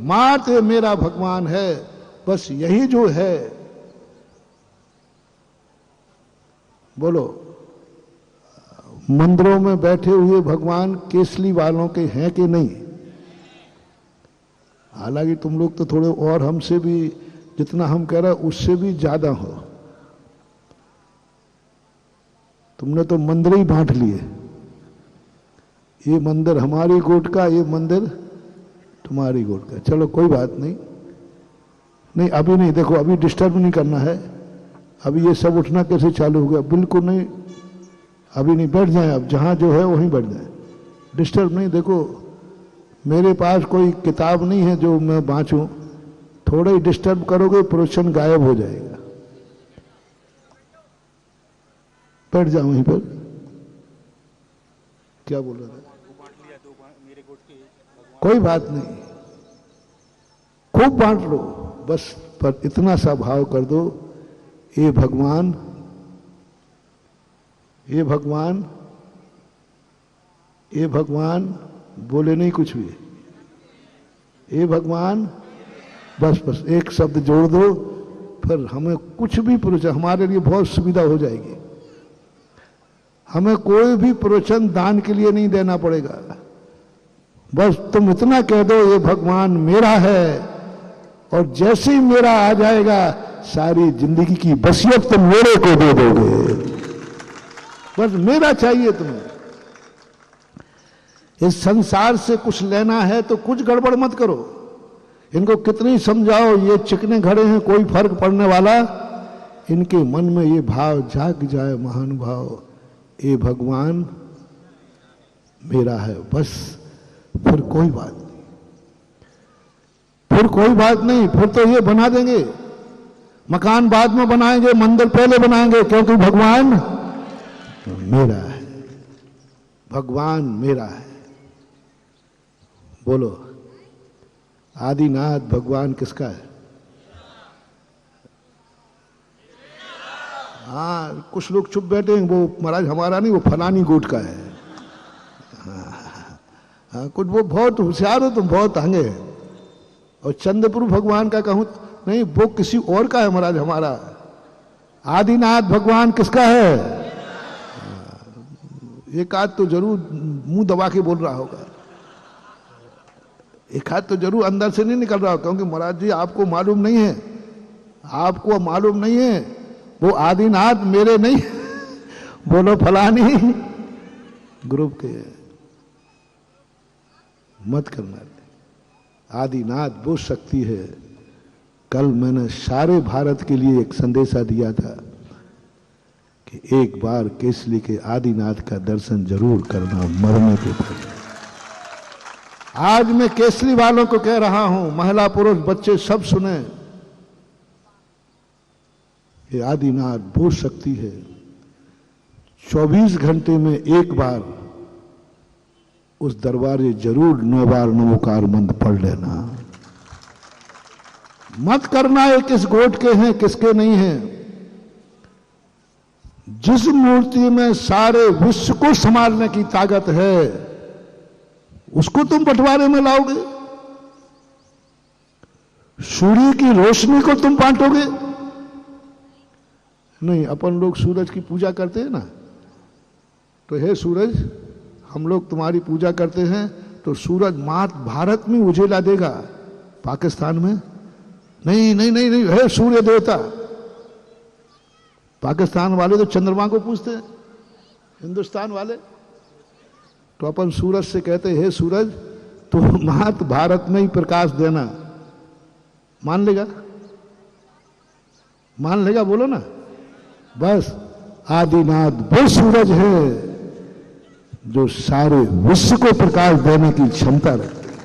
मात्र ये मेरा भगवान है, बस यही जो है। बोलो, मंदिरों में बैठे हुए भगवान केसली वालों के हैं कि नहीं? हालांकि तुम लोग तो थोड़े और हमसे भी, जितना हम कह रहे हैं उससे भी ज्यादा हो। तुमने तो मंदिर ही बांट लिए, ये मंदिर हमारी गोट का, ये मंदिर तुम्हारी गोट का। चलो कोई बात नहीं, नहीं अभी नहीं, देखो अभी डिस्टर्ब नहीं करना है। अभी ये सब उठना कैसे चालू हो गया? बिल्कुल नहीं, अभी नहीं, बैठ जाए। अब जहां जो है वहीं बैठ जाए, डिस्टर्ब नहीं। देखो मेरे पास कोई किताब नहीं है जो मैं बांचूं, थोड़ा ही डिस्टर्ब करोगे प्रवचन गायब हो जाएगा। बैठ जाओ वहीं पर। क्या बोल रहा था? कोई बात नहीं, खूब बांट लो, बस पर इतना सा भाव कर दो, ये भगवान, ये भगवान, ये भगवान, बोले नहीं कुछ भी, ये भगवान, बस बस एक शब्द जोड़ दो, फिर हमें कुछ भी प्रवचन, हमारे लिए बहुत सुविधा हो जाएगी। हमें कोई भी प्रवचन दान के लिए नहीं देना पड़ेगा। बस तुम इतना कह दो ये भगवान मेरा है, और जैसे ही मेरा आ जाएगा सारी जिंदगी की वसीयत तुम मेरे को दे दोगे। बस मेरा चाहिए तुम्हें। इस संसार से कुछ लेना है तो कुछ गड़बड़ मत करो। इनको कितनी समझाओ, ये चिकने घड़े हैं, कोई फर्क पड़ने वाला, इनके मन में ये भाव जाग जाए, महानुभाव ये भगवान मेरा है, बस फिर कोई बात नहीं, फिर कोई बात नहीं। फिर तो ये बना देंगे, मकान बाद में बनाएंगे, मंदिर पहले बनाएंगे, क्योंकि भगवान मेरा है, भगवान मेरा है। बोलो, आदिनाथ भगवान किसका है? हाँ, कुछ लोग चुप बैठे हैं, वो महाराज हमारा नहीं, वो फलानी गोट का है। हाँ, कुछ वो बहुत होशियार हो तुम, बहुत आगे है। और चंद्रपुर भगवान का कहूं नहीं, वो किसी और का है महाराज, हमारा आदिनाथ भगवान किसका है? एक आध तो जरूर मुंह दबा के बोल रहा होगा, एक हाथ तो जरूर अंदर से नहीं निकल रहा, क्योंकि महाराज जी आपको मालूम नहीं है, आपको मालूम नहीं है, वो आदिनाथ मेरे नहीं बोलो फलानी ग्रुप के, मत करना। आदिनाथ वो शक्ति है। कल मैंने सारे भारत के लिए एक संदेशा दिया था कि एक बार केसली के आदिनाथ का दर्शन जरूर करना मरने के बाद। आज मैं केसरी वालों को कह रहा हूं, महिला पुरुष बच्चे सब सुने, ये आदिनाथ वो शक्ति है। 24 घंटे में एक बार उस दरबारे जरूर 9 बार नमोकार मंत्र पढ़ लेना। मत करना ये किस गोट के हैं किसके नहीं हैं। जिस मूर्ति में सारे विश्व को संभालने की ताकत है उसको तुम बंटवारे में लाओगे। सूर्य की रोशनी को तुम बांटोगे? नहीं, अपन लोग सूरज की पूजा करते हैं ना, तो हे सूरज, हम लोग तुम्हारी पूजा करते हैं, तो सूरज मात भारत में उजेला देगा, पाकिस्तान में नहीं। नहीं नहीं नहीं, हे सूर्य देवता। पाकिस्तान वाले तो चंद्रमा को पूजते हैं, हिंदुस्तान वाले तो अपन सूरज से कहते हैं, हे सूरज, तो मात भारत में ही प्रकाश देना। मान लेगा? मान लेगा? बोलो ना। बस आदिनाथ वो सूरज है जो सारे विश्व को प्रकाश देने की क्षमता रखते हैं,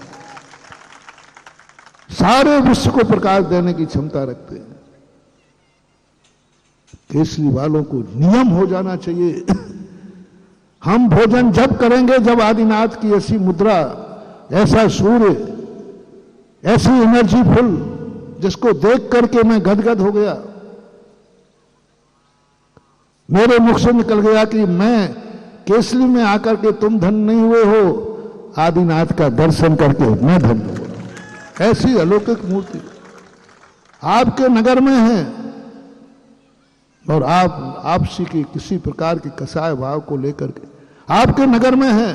सारे विश्व को प्रकाश देने की क्षमता रखते हैं। केसरी वालों को नियम हो जाना चाहिए। हम भोजन जब करेंगे जब आदिनाथ की ऐसी मुद्रा, ऐसा सूर्य, ऐसी एनर्जी फुल, जिसको देख करके मैं गदगद हो गया, मेरे मुख से निकल गया कि मैं केसरी में आकर के तुम धन नहीं हुए हो, आदिनाथ का दर्शन करके मैं धन हुआ। ऐसी अलौकिक मूर्ति आपके नगर में है, और आप आपसी के किसी प्रकार के कसाय भाव को लेकर के आपके नगर में है।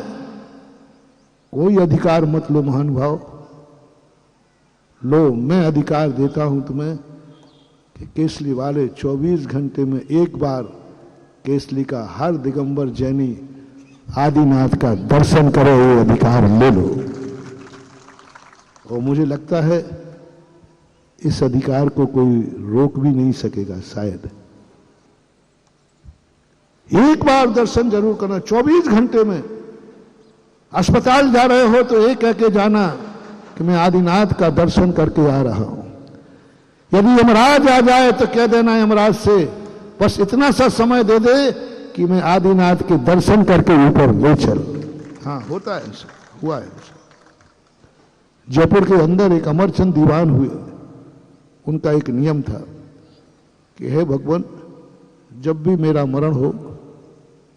कोई अधिकार मत लो महानुभाव, लो मैं अधिकार देता हूं तुम्हें कि केसली वाले 24 घंटे में एक बार केसली का हर दिगंबर जैनी आदिनाथ का दर्शन करे, वो अधिकार ले लो। और मुझे लगता है इस अधिकार को कोई रोक भी नहीं सकेगा शायद। एक बार दर्शन जरूर करना। 24 घंटे में अस्पताल जा रहे हो तो एक कह के जाना कि मैं आदिनाथ का दर्शन करके आ रहा हूं। यदि यमराज आ जाए तो कह देना यमराज से बस इतना सा समय दे दे कि मैं आदिनाथ के दर्शन करके ऊपर ले चल। हाँ, होता है ऐसा, हुआ है ऐसा। जयपुर के अंदर एक अमरचंद दीवान हुए, उनका एक नियम था कि हे भगवान, जब भी मेरा मरण हो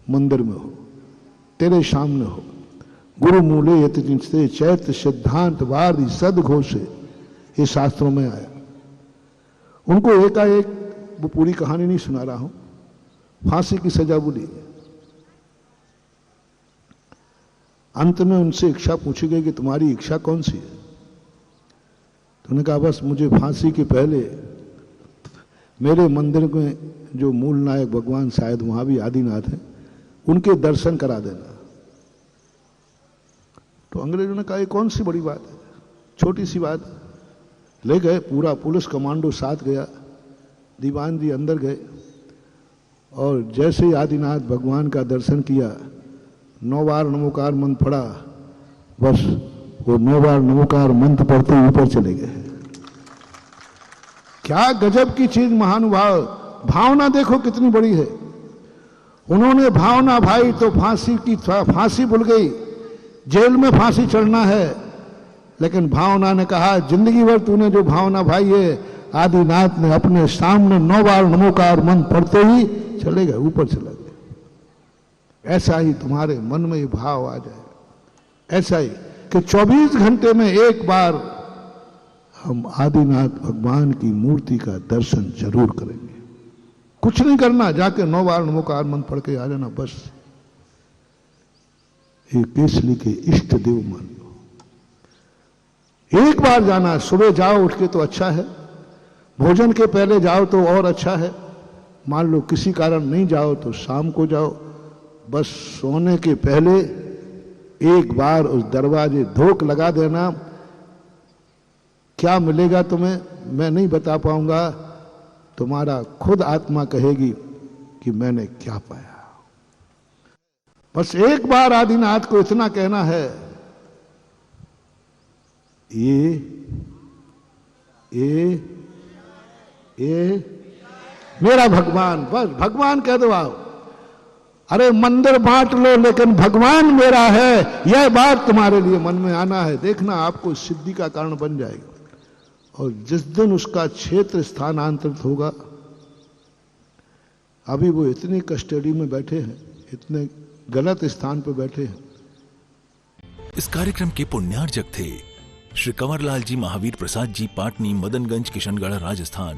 मंदिर में हो, तेरे सामने हो, गुरु मूले यत जिनसे चैत सिद्धांत वादी सदघोषे, ये शास्त्रों में आया। उनको एकाएक, वो पूरी कहानी नहीं सुना रहा हूं, फांसी की सजा बोली। अंत में उनसे इच्छा पूछी गई कि तुम्हारी इच्छा कौन सी है? तो उन्होंने कहा बस मुझे फांसी के पहले मेरे मंदिर में जो मूल नायक भगवान, शायद वहां भी आदिनाथ हैं, उनके दर्शन करा देना। तो अंग्रेजों ने कहा ये कौन सी बड़ी बात है, छोटी सी बात। ले गए, पूरा पुलिस कमांडो साथ गया, दीवान जी अंदर गए, और जैसे ही आदिनाथ भगवान का दर्शन किया, 9 बार नमोकार मंत्र पढ़ा, बस वो 9 बार नमोकार मंत्र पढ़ते ऊपर चले गए। क्या गजब की चीज महानुभाव! भावना देखो कितनी बड़ी है। उन्होंने भावना भाई तो फांसी भूल गई, जेल में फांसी चढ़ना है, लेकिन भावना ने कहा जिंदगी भर तूने जो भावना भाई है, आदिनाथ ने अपने सामने 9 बार नमोकार मंत्र पढ़ते ही चले गए, ऊपर चले गए। ऐसा ही तुम्हारे मन में ये भाव आ जाए, ऐसा ही कि 24 घंटे में एक बार हम आदिनाथ भगवान की मूर्ति का दर्शन जरूर करेंगे। कुछ नहीं करना, जाके 9 बार नमोकार मंत्र पढ़ के आ जाना, बस। ये केसली के इष्ट देव मान लो। एक बार जाना, सुबह जाओ उठ के तो अच्छा है, भोजन के पहले जाओ तो और अच्छा है। मान लो किसी कारण नहीं जाओ तो शाम को जाओ। बस सोने के पहले एक बार उस दरवाजे धोख लगा देना। क्या मिलेगा तुम्हें मैं नहीं बता पाऊंगा, तुम्हारा खुद आत्मा कहेगी कि मैंने क्या पाया। बस एक बार आदिनाथ को इतना कहना है, ये मेरा भगवान, बस भगवान कह दो आप। अरे मंदिर बांट लो लेकिन भगवान मेरा है, यह बात तुम्हारे लिए मन में आना है। देखना आपको सिद्धि का कारण बन जाएगा। और जिस दिन उसका क्षेत्र स्थानांतरित होगा, अभी वो इतनी कस्टडी में बैठे हैं, इतने गलत स्थान पर बैठे हैं। इस कार्यक्रम के पुण्यार्जक थे श्री कंवरलाल जी महावीर प्रसाद जी पाटनी मदनगंज किशनगढ़ राजस्थान।